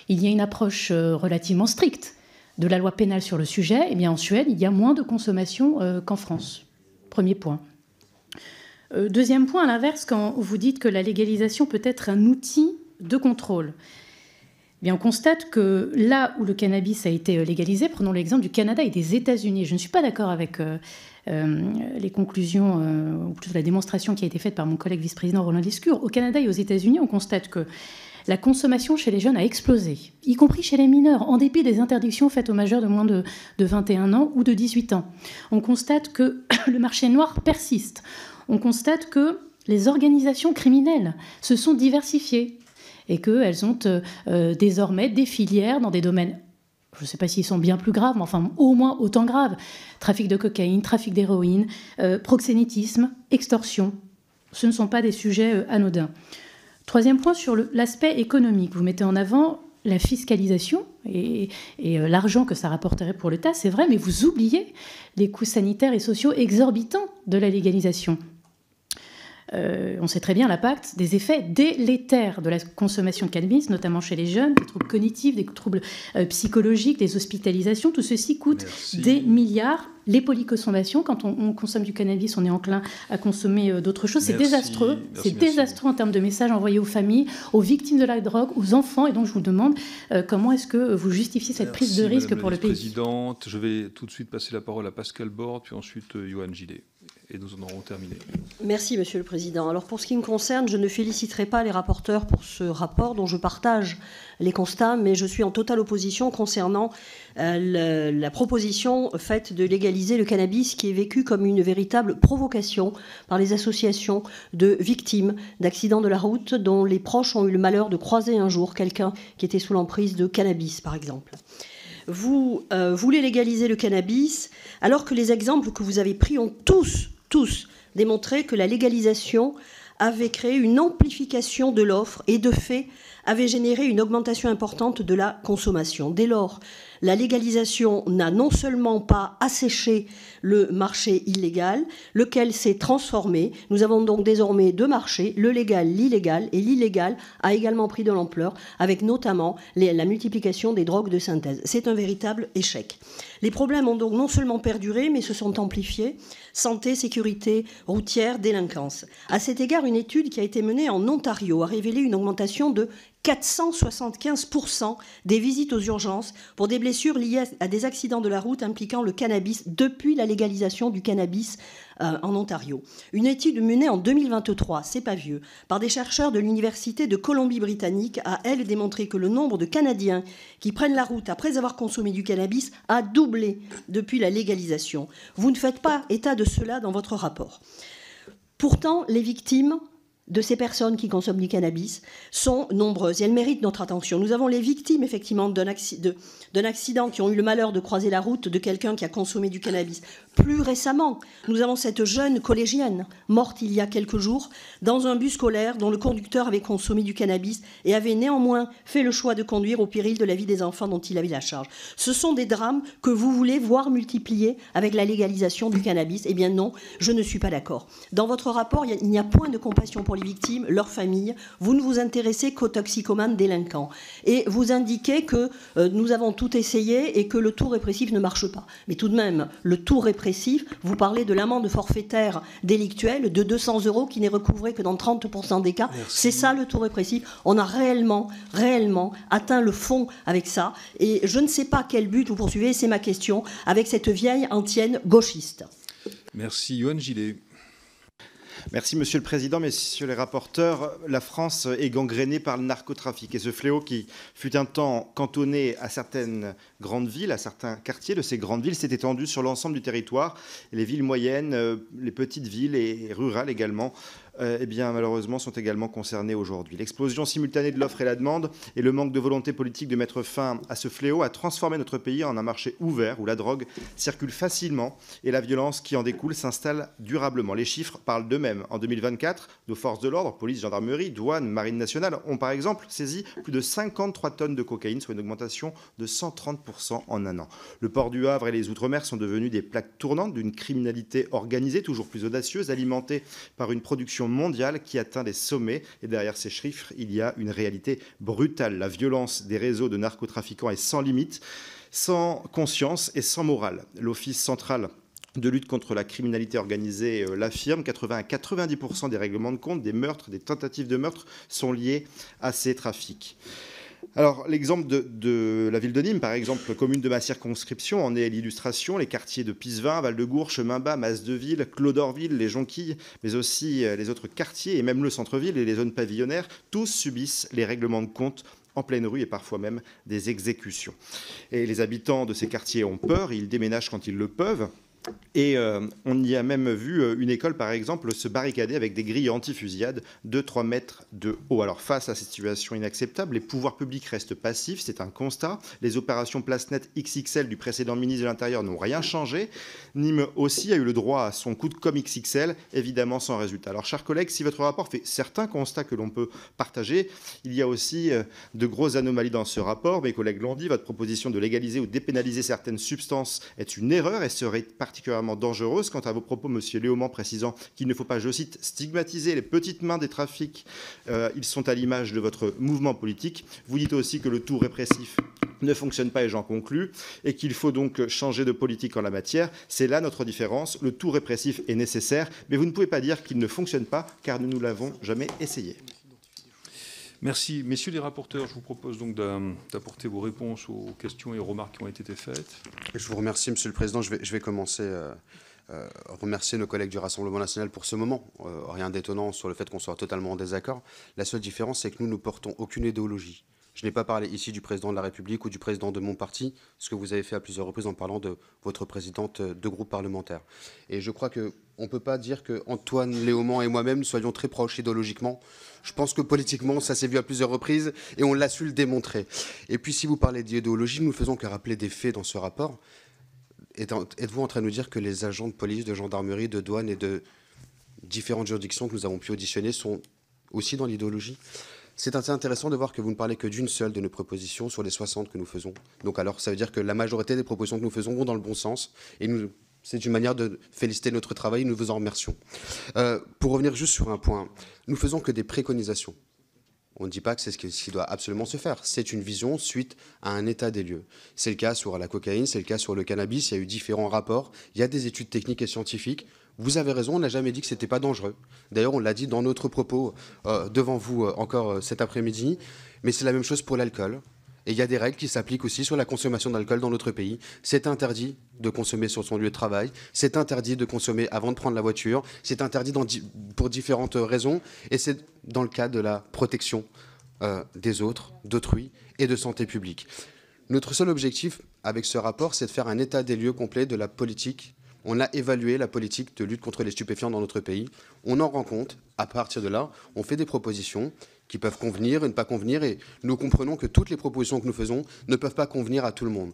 il y a une approche relativement stricte de la loi pénale sur le sujet, eh bien en Suède, il y a moins de consommation qu'en France. Premier point. Deuxième point, à l'inverse, quand vous dites que la légalisation peut être un outil de contrôle, eh bien on constate que là où le cannabis a été légalisé, prenons l'exemple du Canada et des États-Unis. Je ne suis pas d'accord avec les conclusions, ou plutôt la démonstration qui a été faite par mon collègue vice-président Roland Lescure. Au Canada et aux États-Unis, on constate que la consommation chez les jeunes a explosé, y compris chez les mineurs, en dépit des interdictions faites aux majeurs de moins de 21 ans ou de 18 ans. On constate que le marché noir persiste. On constate que les organisations criminelles se sont diversifiées et qu'elles ont désormais des filières dans des domaines, je ne sais pas s'ils sont bien plus graves, mais enfin au moins autant graves. Trafic de cocaïne, trafic d'héroïne, proxénétisme, extorsion. Ce ne sont pas des sujets anodins. Troisième point, sur l'aspect économique. Vous mettez en avant la fiscalisation et l'argent que ça rapporterait pour l'État, c'est vrai, mais vous oubliez les coûts sanitaires et sociaux exorbitants de la légalisation. On sait très bien l'impact des effets délétères de la consommation de cannabis, notamment chez les jeunes, des troubles cognitifs, des troubles psychologiques, des hospitalisations. Tout ceci coûte des milliards. Les polyconsommations, quand on consomme du cannabis, on est enclin à consommer d'autres choses. C'est désastreux. C'est désastreux en termes de messages envoyés aux familles, aux victimes de la drogue, aux enfants. Et donc, je vous demande comment est-ce que vous justifiez cette prise de risque pour le pays. Présidente, je vais tout de suite passer la parole à Pascal Borde, puis ensuite Johan Gillet. Et nous en aurons terminé. Merci, Monsieur le Président. Alors, pour ce qui me concerne, je ne féliciterai pas les rapporteurs pour ce rapport dont je partage les constats, mais je suis en totale opposition concernant la proposition faite de légaliser le cannabis, qui est vécu comme une véritable provocation par les associations de victimes d'accidents de la route dont les proches ont eu le malheur de croiser un jour quelqu'un qui était sous l'emprise de cannabis, par exemple. Vous voulez légaliser le cannabis alors que les exemples que vous avez pris ont tous démontré que la légalisation avait créé une amplification de l'offre et de fait avait généré une augmentation importante de la consommation. Dès lors, la légalisation n'a non seulement pas asséché le marché illégal, lequel s'est transformé. Nous avons donc désormais deux marchés, le légal, l'illégal, et l'illégal a également pris de l'ampleur, avec notamment la multiplication des drogues de synthèse. C'est un véritable échec. Les problèmes ont donc non seulement perduré, mais se sont amplifiés. Santé, sécurité routière, délinquance. À cet égard, une étude qui a été menée en Ontario a révélé une augmentation de 475% des visites aux urgences pour des blessures liées à des accidents de la route impliquant le cannabis depuis la légalisation du cannabis en Ontario. Une étude menée en 2023, c'est pas vieux, par des chercheurs de l'Université de Colombie-Britannique a, elle, démontré que le nombre de Canadiens qui prennent la route après avoir consommé du cannabis a doublé depuis la légalisation. Vous ne faites pas état de cela dans votre rapport. Pourtant, les victimes de ces personnes qui consomment du cannabis sont nombreuses et elles méritent notre attention. Nous avons les victimes, effectivement, d'un accident qui ont eu le malheur de croiser la route de quelqu'un qui a consommé du cannabis. Plus récemment, nous avons cette jeune collégienne morte il y a quelques jours dans un bus scolaire dont le conducteur avait consommé du cannabis et avait néanmoins fait le choix de conduire au péril de la vie des enfants dont il avait la charge. Ce sont des drames que vous voulez voir multipliés avec la légalisation du cannabis. Eh bien non, je ne suis pas d'accord. Dans votre rapport, il n'y a point de compassion pour les victimes, leurs familles. Vous ne vous intéressez qu'aux toxicomanes délinquants. Et vous indiquez que nous avons tout essayé et que le tout répressif ne marche pas. Mais tout de même, le tout répressif, vous parlez de l'amende forfaitaire délictuelle de 200 € qui n'est recouvrée que dans 30% des cas. C'est ça le tout répressif. On a réellement atteint le fond avec ça. Et je ne sais pas quel but vous poursuivez, c'est ma question, avec cette vieille antienne gauchiste. Merci. Yohann Gillet. Merci Monsieur le Président, Messieurs les rapporteurs. La France est gangrénée par le narcotrafic et ce fléau qui fut un temps cantonné à certaines grandes villes, à certains quartiers de ces grandes villes, s'est étendu sur l'ensemble du territoire. Et les villes moyennes, les petites villes et rurales également, eh bien, malheureusement, sont également concernés aujourd'hui. L'explosion simultanée de l'offre et la demande et le manque de volonté politique de mettre fin à ce fléau a transformé notre pays en un marché ouvert où la drogue circule facilement et la violence qui en découle s'installe durablement. Les chiffres parlent d'eux-mêmes. En 2024, nos forces de l'ordre, police, gendarmerie, douane, marine nationale, ont par exemple saisi plus de 53 tonnes de cocaïne, soit une augmentation de 130% en un an. Le port du Havre et les Outre-mer sont devenus des plaques tournantes d'une criminalité organisée, toujours plus audacieuse, alimentée par une production mondiale qui atteint des sommets. Et derrière ces chiffres, il y a une réalité brutale. La violence des réseaux de narcotrafiquants est sans limite, sans conscience et sans morale. L'Office central de lutte contre la criminalité organisée l'affirme, 80 à 90% des règlements de compte, des meurtres, des tentatives de meurtre sont liés à ces trafics. Alors, l'exemple de la ville de Nîmes, par exemple, commune de ma circonscription, en est l'illustration. Les quartiers de Pisevin, Val-de-Gour, Chemin-Bas, Mas-de-Ville, Clos-d'Orville, les Jonquilles, mais aussi les autres quartiers et même le centre-ville et les zones pavillonnaires, tous subissent les règlements de compte en pleine rue et parfois même des exécutions. Et les habitants de ces quartiers ont peur, ils déménagent quand ils le peuvent. Et on y a même vu une école, par exemple, se barricader avec des grilles anti-fusillade de 3 mètres de haut. Alors, face à cette situation inacceptable, les pouvoirs publics restent passifs, c'est un constat. Les opérations Place Net XXL du précédent ministre de l'Intérieur n'ont rien changé. Nîmes aussi a eu le droit à son coup de com' XXL, évidemment sans résultat. Alors, chers collègues, si votre rapport fait certains constats que l'on peut partager, il y a aussi de grosses anomalies dans ce rapport. Mes collègues l'ont dit, votre proposition de légaliser ou dépénaliser certaines substances est une erreur et serait particulièrement dangereuse. Quant à vos propos, monsieur Léaumont, précisant qu'il ne faut pas, je cite, stigmatiser les petites mains des trafics, ils sont à l'image de votre mouvement politique. Vous dites aussi que le tout répressif ne fonctionne pas, et j'en conclus, et qu'il faut donc changer de politique en la matière. C'est là notre différence. Le tout répressif est nécessaire, mais vous ne pouvez pas dire qu'il ne fonctionne pas, car nous ne l'avons jamais essayé. Merci. Messieurs les rapporteurs, je vous propose donc d'apporter vos réponses aux questions et aux remarques qui ont été faites. Je vous remercie, Monsieur le Président. Je vais commencer remercier nos collègues du Rassemblement national pour ce moment. Rien d'étonnant sur le fait qu'on soit totalement en désaccord. La seule différence, c'est que nous ne portons aucune idéologie. Je n'ai pas parlé ici du président de la République ou du président de mon parti, ce que vous avez fait à plusieurs reprises en parlant de votre présidente de groupe parlementaire. Et je crois qu'on ne peut pas dire qu'Antoine Léaumont et moi-même soyons très proches idéologiquement. Je pense que politiquement, ça s'est vu à plusieurs reprises et on l'a su le démontrer. Et puis si vous parlez d'idéologie, nous ne faisons qu'à rappeler des faits dans ce rapport. Êtes-vous en train de nous dire que les agents de police, de gendarmerie, de douane et de différentes juridictions que nous avons pu auditionner sont aussi dans l'idéologie ? C'est assez intéressant de voir que vous ne parlez que d'une seule de nos propositions sur les 60 que nous faisons. Donc alors, ça veut dire que la majorité des propositions que nous faisons vont dans le bon sens. Et c'est une manière de féliciter notre travail, nous vous en remercions. Pour revenir juste sur un point, nous faisons que des préconisations. On ne dit pas que c'est ce qui doit absolument se faire. C'est une vision suite à un état des lieux. C'est le cas sur la cocaïne, c'est le cas sur le cannabis. Il y a eu différents rapports. Il y a des études techniques et scientifiques. Vous avez raison, on n'a jamais dit que ce n'était pas dangereux. D'ailleurs, on l'a dit dans notre propos devant vous encore cet après-midi. Mais c'est la même chose pour l'alcool. Et il y a des règles qui s'appliquent aussi sur la consommation d'alcool dans notre pays. C'est interdit de consommer sur son lieu de travail. C'est interdit de consommer avant de prendre la voiture. C'est interdit pour différentes raisons. Et c'est dans le cadre de la protection des autres, d'autrui et de santé publique. Notre seul objectif avec ce rapport, c'est de faire un état des lieux complet de la politique on a évalué la politique de lutte contre les stupéfiants dans notre pays. On en rend compte. À partir de là, on fait des propositions qui peuvent convenir et ne pas convenir. Et nous comprenons que toutes les propositions que nous faisons ne peuvent pas convenir à tout le monde.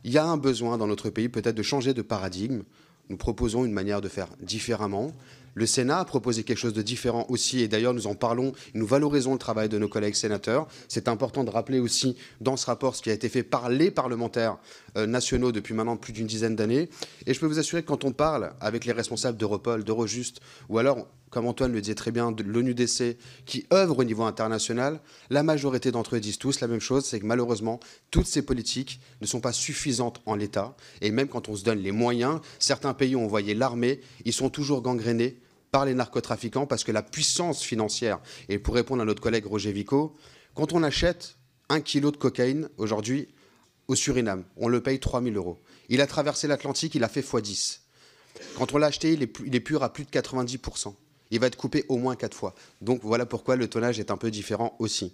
Il y a un besoin dans notre pays peut-être de changer de paradigme. Nous proposons une manière de faire différemment. Le Sénat a proposé quelque chose de différent aussi, et d'ailleurs nous en parlons, nous valorisons le travail de nos collègues sénateurs. C'est important de rappeler aussi dans ce rapport ce qui a été fait par les parlementaires nationaux depuis maintenant plus d'une dizaine d'années. Et je peux vous assurer que quand on parle avec les responsables d'Europol, d'Eurojust, ou alors, comme Antoine le disait très bien, de l'ONUDC, qui œuvrent au niveau international, la majorité d'entre eux disent tous la même chose, c'est que malheureusement, toutes ces politiques ne sont pas suffisantes en l'état. Et même quand on se donne les moyens, certains pays ont envoyé l'armée, ils sont toujours gangrénés par les narcotrafiquants, parce que la puissance financière, et pour répondre à notre collègue Roger Vico, quand on achète 1 kilo de cocaïne aujourd'hui au Suriname, on le paye 3 000 €. Il a traversé l'Atlantique, il a fait x10. Quand on l'a acheté, il est pur à plus de 90%. Il va être coupé au moins 4 fois. Donc voilà pourquoi le tonnage est un peu différent aussi.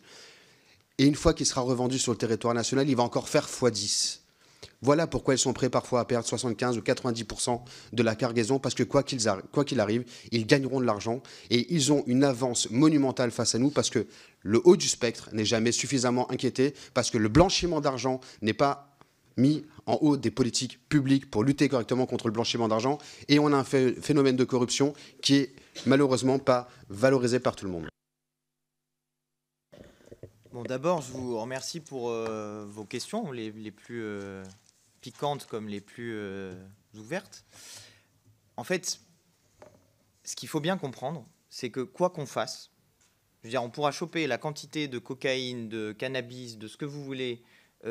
Et une fois qu'il sera revendu sur le territoire national, il va encore faire x10. Voilà pourquoi ils sont prêts parfois à perdre 75 ou 90% de la cargaison, parce que quoi qu'il arrive, ils gagneront de l'argent et ils ont une avance monumentale face à nous, parce que le haut du spectre n'est jamais suffisamment inquiété, parce que le blanchiment d'argent n'est pas mis en haut des politiques publiques pour lutter correctement contre le blanchiment d'argent, et on a un phénomène de corruption qui est malheureusement pas valorisé par tout le monde. Bon, d'abord, je vous remercie pour vos questions, les plus piquantes comme les plus ouvertes. En fait, ce qu'il faut bien comprendre, c'est que quoi qu'on fasse, je veux dire, on pourra choper la quantité de cocaïne, de cannabis, de ce que vous voulez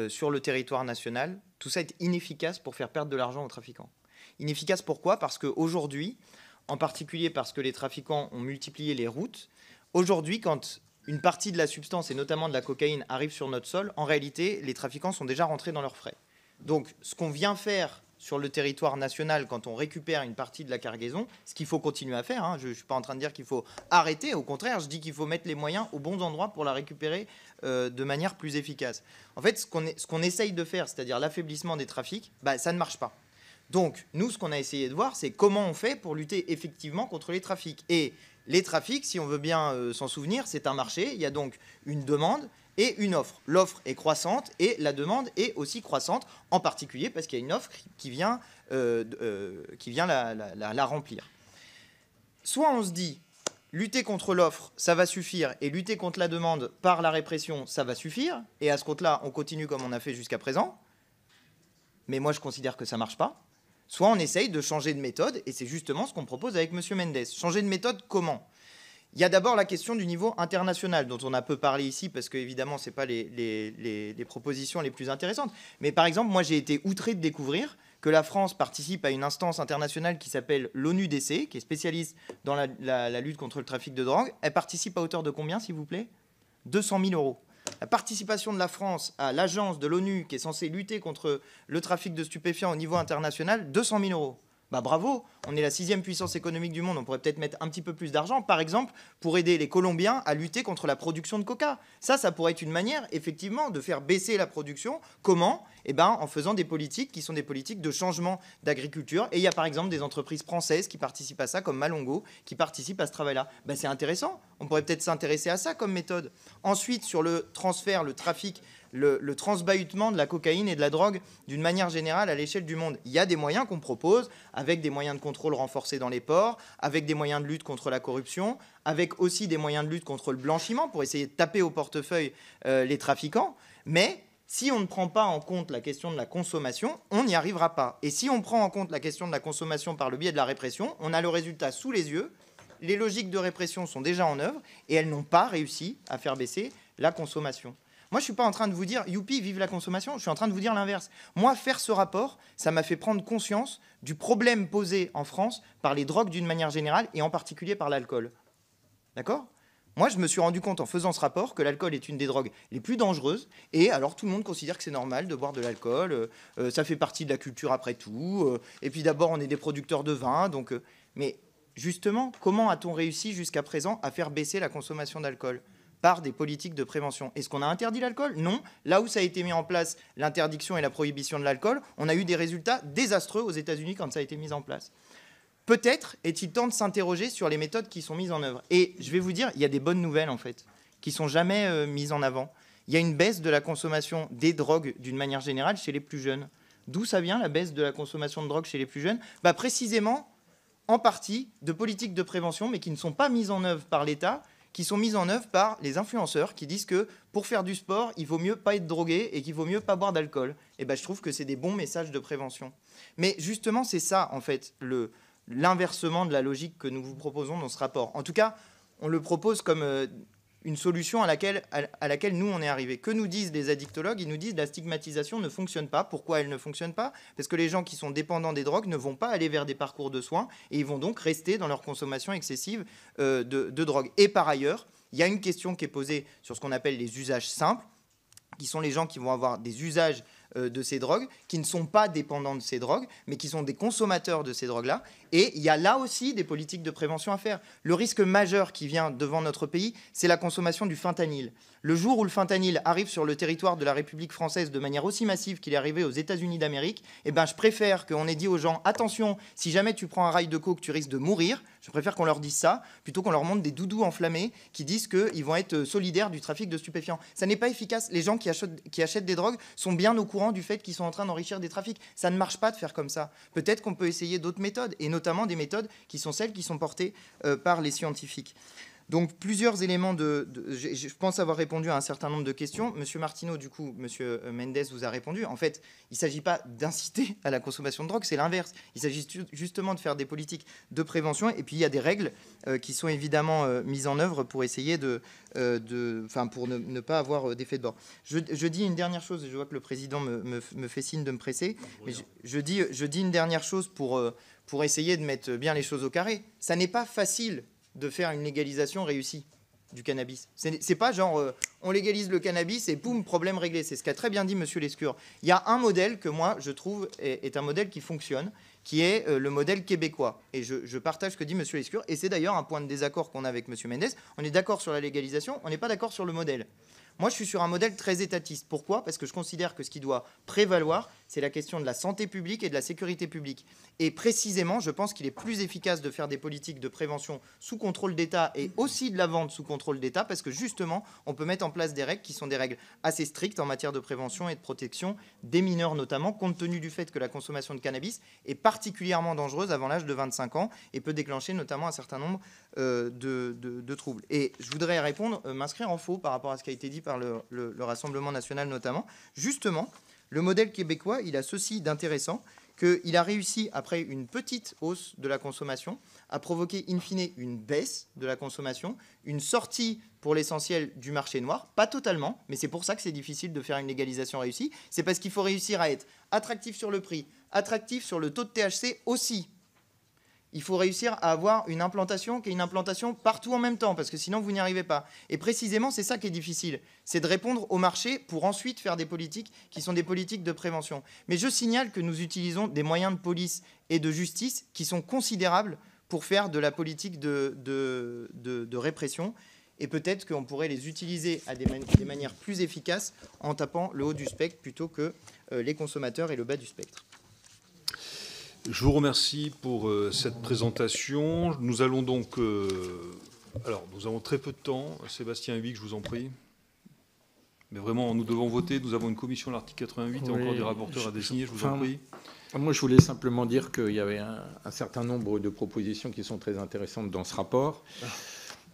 sur le territoire national, tout ça est inefficace pour faire perdre de l'argent aux trafiquants. Inefficace pourquoi ? Parce qu'aujourd'hui, en particulier parce que les trafiquants ont multiplié les routes, aujourd'hui, quand une partie de la substance, et notamment de la cocaïne, arrive sur notre sol, en réalité, les trafiquants sont déjà rentrés dans leurs frais. Donc, ce qu'on vient faire sur le territoire national quand on récupère une partie de la cargaison, ce qu'il faut continuer à faire, hein, je ne suis pas en train de dire qu'il faut arrêter, au contraire, je dis qu'il faut mettre les moyens aux bons endroits pour la récupérer de manière plus efficace. En fait, ce qu'on essaye de faire, c'est-à-dire l'affaiblissement des trafics, ça ne marche pas. Donc, nous, ce qu'on a essayé de voir, c'est comment on fait pour lutter effectivement contre les trafics. Et les trafics, si on veut bien s'en souvenir, c'est un marché. Il y a donc une demande et une offre. L'offre est croissante et la demande est aussi croissante, en particulier parce qu'il y a une offre qui vient la remplir. Soit on se dit, lutter contre l'offre, ça va suffire, et lutter contre la demande par la répression, ça va suffire, et à ce compte-là, on continue comme on a fait jusqu'à présent. Mais moi, je considère que ça ne marche pas. Soit on essaye de changer de méthode, et c'est justement ce qu'on propose avec M. Mendes. Changer de méthode comment ? Il y a d'abord la question du niveau international, dont on a peu parlé ici, parce qu'évidemment, ce n'est pas les propositions les plus intéressantes. Mais par exemple, moi, j'ai été outré de découvrir que la France participe à une instance internationale qui s'appelle l'ONUDC, qui est spécialiste dans la lutte contre le trafic de drogue. Elle participe à hauteur de combien, s'il vous plaît ? 200 000 €. La participation de la France à l'agence de l'ONU qui est censée lutter contre le trafic de stupéfiants au niveau international, 200 000 €. Bah bravo, on est la 6e puissance économique du monde, on pourrait peut-être mettre un petit peu plus d'argent, par exemple, pour aider les Colombiens à lutter contre la production de coca. Ça pourrait être une manière, effectivement, de faire baisser la production. Comment ? En faisant des politiques qui sont des politiques de changement d'agriculture. Et il y a par exemple des entreprises françaises qui participent à ça, comme Malongo, qui participent à ce travail-là. C'est intéressant, on pourrait peut-être s'intéresser à ça comme méthode. Ensuite, sur le transfert, le trafic, le transbahutement de la cocaïne et de la drogue d'une manière générale à l'échelle du monde. Il y a des moyens qu'on propose, avec des moyens de contrôle renforcés dans les ports, avec des moyens de lutte contre la corruption, avec aussi des moyens de lutte contre le blanchiment pour essayer de taper au portefeuille les trafiquants. Mais si on ne prend pas en compte la question de la consommation, on n'y arrivera pas. Et si on prend en compte la question de la consommation par le biais de la répression, on a le résultat sous les yeux. Les logiques de répression sont déjà en œuvre et elles n'ont pas réussi à faire baisser la consommation. Moi, je ne suis pas en train de vous dire « youpi, vive la consommation », je suis en train de vous dire l'inverse. Moi, faire ce rapport, ça m'a fait prendre conscience du problème posé en France par les drogues d'une manière générale et en particulier par l'alcool. D'accord ? Moi, je me suis rendu compte en faisant ce rapport que l'alcool est une des drogues les plus dangereuses et alors tout le monde considère que c'est normal de boire de l'alcool, ça fait partie de la culture après tout, et puis d'abord on est des producteurs de vin, donc... mais justement, comment a-t-on réussi jusqu'à présent à faire baisser la consommation d'alcool ? par des politiques de prévention. Est-ce qu'on a interdit l'alcool? Non. Là où ça a été mis en place, l'interdiction et la prohibition de l'alcool, on a eu des résultats désastreux aux États-Unis quand ça a été mis en place. Peut-être est-il temps de s'interroger sur les méthodes qui sont mises en œuvre. Et je vais vous dire, il y a des bonnes nouvelles en fait, qui ne sont jamais mises en avant. Il y a une baisse de la consommation des drogues d'une manière générale chez les plus jeunes. D'où ça vient, la baisse de la consommation de drogue chez les plus jeunes? Précisément, en partie, de politiques de prévention, mais qui ne sont pas mises en œuvre par l'État, qui sont mises en œuvre par les influenceurs, qui disent que pour faire du sport, il vaut mieux pas être drogué et qu'il vaut mieux pas boire d'alcool. Et je trouve que c'est des bons messages de prévention. Mais justement, c'est ça, en fait, l'inversement de la logique que nous vous proposons dans ce rapport. En tout cas, on le propose comme une solution à laquelle nous, on est arrivé. Que nous disent les addictologues? Ils nous disent que la stigmatisation ne fonctionne pas. Pourquoi elle ne fonctionne pas? Parce que les gens qui sont dépendants des drogues ne vont pas aller vers des parcours de soins et ils vont donc rester dans leur consommation excessive de drogue. Et par ailleurs, il y a une question qui est posée sur ce qu'on appelle les usages simples, qui sont les gens qui vont avoir des usages de ces drogues, qui ne sont pas dépendants de ces drogues, mais qui sont des consommateurs de ces drogues-là. Et il y a là aussi des politiques de prévention à faire. Le risque majeur qui vient devant notre pays, c'est la consommation du fentanyl. Le jour où le fentanyl arrive sur le territoire de la République française de manière aussi massive qu'il est arrivé aux États-Unis d'Amérique, je préfère qu'on ait dit aux gens, attention, si jamais tu prends un rail de coke, tu risques de mourir. Je préfère qu'on leur dise ça, plutôt qu'on leur montre des doudous enflammés qui disent qu'ils vont être solidaires du trafic de stupéfiants. Ça n'est pas efficace. Les gens qui achètent des drogues sont bien au courant du fait qu'ils sont en train d'enrichir des trafics. Ça ne marche pas de faire comme ça. Peut-être qu'on peut essayer d'autres méthodes, et notamment des méthodes qui sont celles qui sont portées par les scientifiques. Donc plusieurs éléments je pense avoir répondu à un certain nombre de questions. Monsieur Martineau, du coup, Monsieur Mendes vous a répondu. En fait, il ne s'agit pas d'inciter à la consommation de drogue, c'est l'inverse. Il s'agit justement de faire des politiques de prévention. Et puis il y a des règles qui sont évidemment mises en œuvre pour essayer pour ne pas avoir d'effet de bord. Je dis une dernière chose, et je vois que le président me fait signe de me presser. Mais je dis une dernière chose pour essayer de mettre bien les choses au carré. Ça n'est pas facile de faire une légalisation réussie du cannabis. C'est pas genre on légalise le cannabis et poum, problème réglé. C'est ce qu'a très bien dit Monsieur Lescure. Il y a un modèle que moi je trouve est un modèle qui fonctionne, qui est le modèle québécois. Et je partage ce que dit Monsieur Lescure, et c'est d'ailleurs un point de désaccord qu'on a avec Monsieur Mendes. On est d'accord sur la légalisation, on n'est pas d'accord sur le modèle. Moi, je suis sur un modèle très étatiste. Pourquoi? Parce que je considère que ce qui doit prévaloir, c'est la question de la santé publique et de la sécurité publique. Et précisément, je pense qu'il est plus efficace de faire des politiques de prévention sous contrôle d'État et aussi de la vente sous contrôle d'État, parce que justement, on peut mettre en place des règles qui sont des règles assez strictes en matière de prévention et de protection des mineurs notamment, compte tenu du fait que la consommation de cannabis est particulièrement dangereuse avant l'âge de 25 ans et peut déclencher notamment un certain nombre de troubles. Et je voudrais m'inscrire en faux par rapport à ce qui a été dit par le Rassemblement national notamment. Justement, le modèle québécois, il a ceci d'intéressant, qu'il a réussi, après une petite hausse de la consommation, à provoquer in fine une baisse de la consommation, une sortie pour l'essentiel du marché noir, pas totalement, mais c'est pour ça que c'est difficile de faire une légalisation réussie. C'est parce qu'il faut réussir à être attractif sur le prix, attractif sur le taux de THC aussi. Il faut réussir à avoir une implantation qui est une implantation partout en même temps, parce que sinon vous n'y arrivez pas. Et précisément, c'est ça qui est difficile, c'est de répondre au marché pour ensuite faire des politiques qui sont des politiques de prévention. Mais je signale que nous utilisons des moyens de police et de justice qui sont considérables pour faire de la politique de répression. Et peut-être qu'on pourrait les utiliser à des manières plus efficaces en tapant le haut du spectre plutôt que les consommateurs et le bas du spectre. Je vous remercie pour cette présentation. Nous allons donc... alors, nous avons très peu de temps. Sébastien Huyck, je vous en prie. Mais vraiment, nous devons voter. Nous avons une commission à l'article 88 et encore des rapporteurs à désigner. Je vous en prie. Moi, je voulais simplement dire qu'il y avait un certain nombre de propositions qui sont très intéressantes dans ce rapport,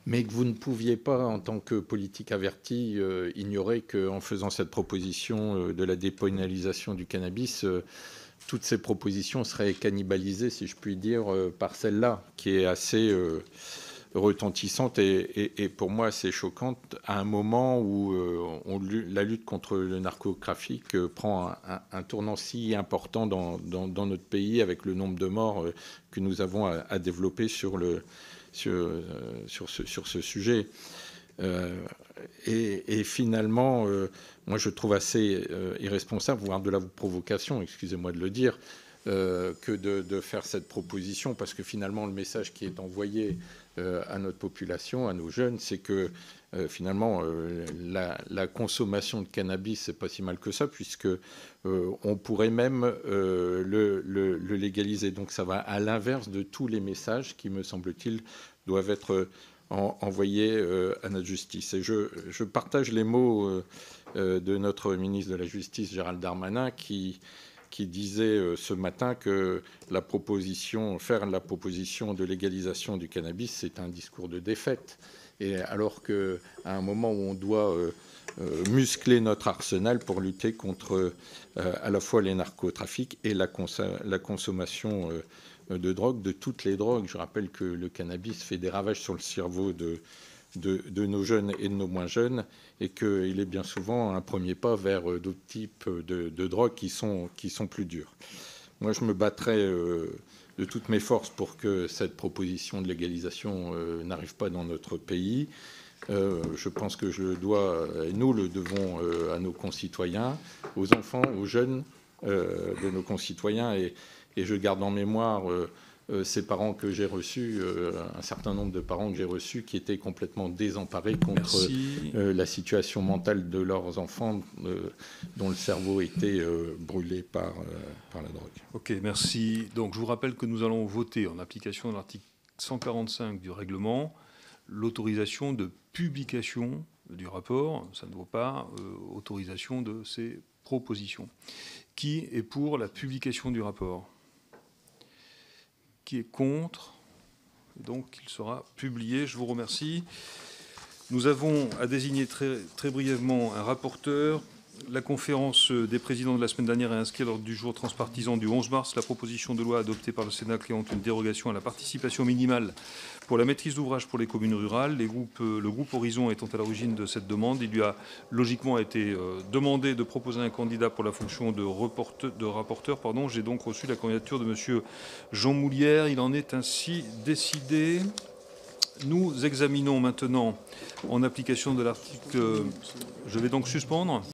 mais que vous ne pouviez pas, en tant que politique averti, ignorer qu'en faisant cette proposition de la dépénalisation du cannabis... toutes ces propositions seraient cannibalisées, si je puis dire, par celle-là, qui est assez retentissante et pour moi assez choquante, à un moment où la lutte contre le narcotrafic prend un tournant si important dans notre pays, avec le nombre de morts que nous avons à développer sur ce sujet. Et finalement, moi je trouve assez irresponsable, voire de la provocation, excusez-moi de le dire, que de faire cette proposition, parce que finalement, le message qui est envoyé à notre population, à nos jeunes, c'est que finalement, la consommation de cannabis, c'est pas si mal que ça, puisque on pourrait même le légaliser. Donc ça va à l'inverse de tous les messages qui, me semble-t-il, doivent être envoyés à notre justice. Et je partage les mots de notre ministre de la Justice, Gérald Darmanin, qui disait ce matin que faire la proposition de légalisation du cannabis, c'est un discours de défaite. Et alors qu'à un moment où on doit muscler notre arsenal pour lutter contre à la fois les narcotrafics et la consommation de drogue, de toutes les drogues. Je rappelle que le cannabis fait des ravages sur le cerveau de nos jeunes et de nos moins jeunes, et qu'il est bien souvent un premier pas vers d'autres types de drogues qui sont plus dures. Moi, je me battrai de toutes mes forces pour que cette proposition de légalisation n'arrive pas dans notre pays. Je pense que nous le devons à nos concitoyens, aux enfants, aux jeunes de nos concitoyens, et je garde en mémoire ces parents que j'ai reçus, un certain nombre de parents que j'ai reçus qui étaient complètement désemparés contre la situation mentale de leurs enfants dont le cerveau était brûlé par la drogue. Ok, merci. Donc je vous rappelle que nous allons voter en application de l'article 145 du règlement l'autorisation de publication du rapport. Ça ne vaut pas autorisation de ces propositions. Qui est pour la publication du rapport ? Qui est contre? Donc, il sera publié. Je vous remercie. Nous avons à désigner très brièvement un rapporteur. La conférence des présidents de la semaine dernière a inscrit à l'ordre du jour transpartisan du 11 mars la proposition de loi adoptée par le Sénat créant une dérogation à la participation minimale pour la maîtrise d'ouvrage pour les communes rurales. Le groupe Horizon étant à l'origine de cette demande, il lui a logiquement été demandé de proposer un candidat pour la fonction de rapporteur. J'ai donc reçu la candidature de M. Jean Moulière. Il en est ainsi décidé. Nous examinons maintenant, en application de l'article... Je vais donc suspendre.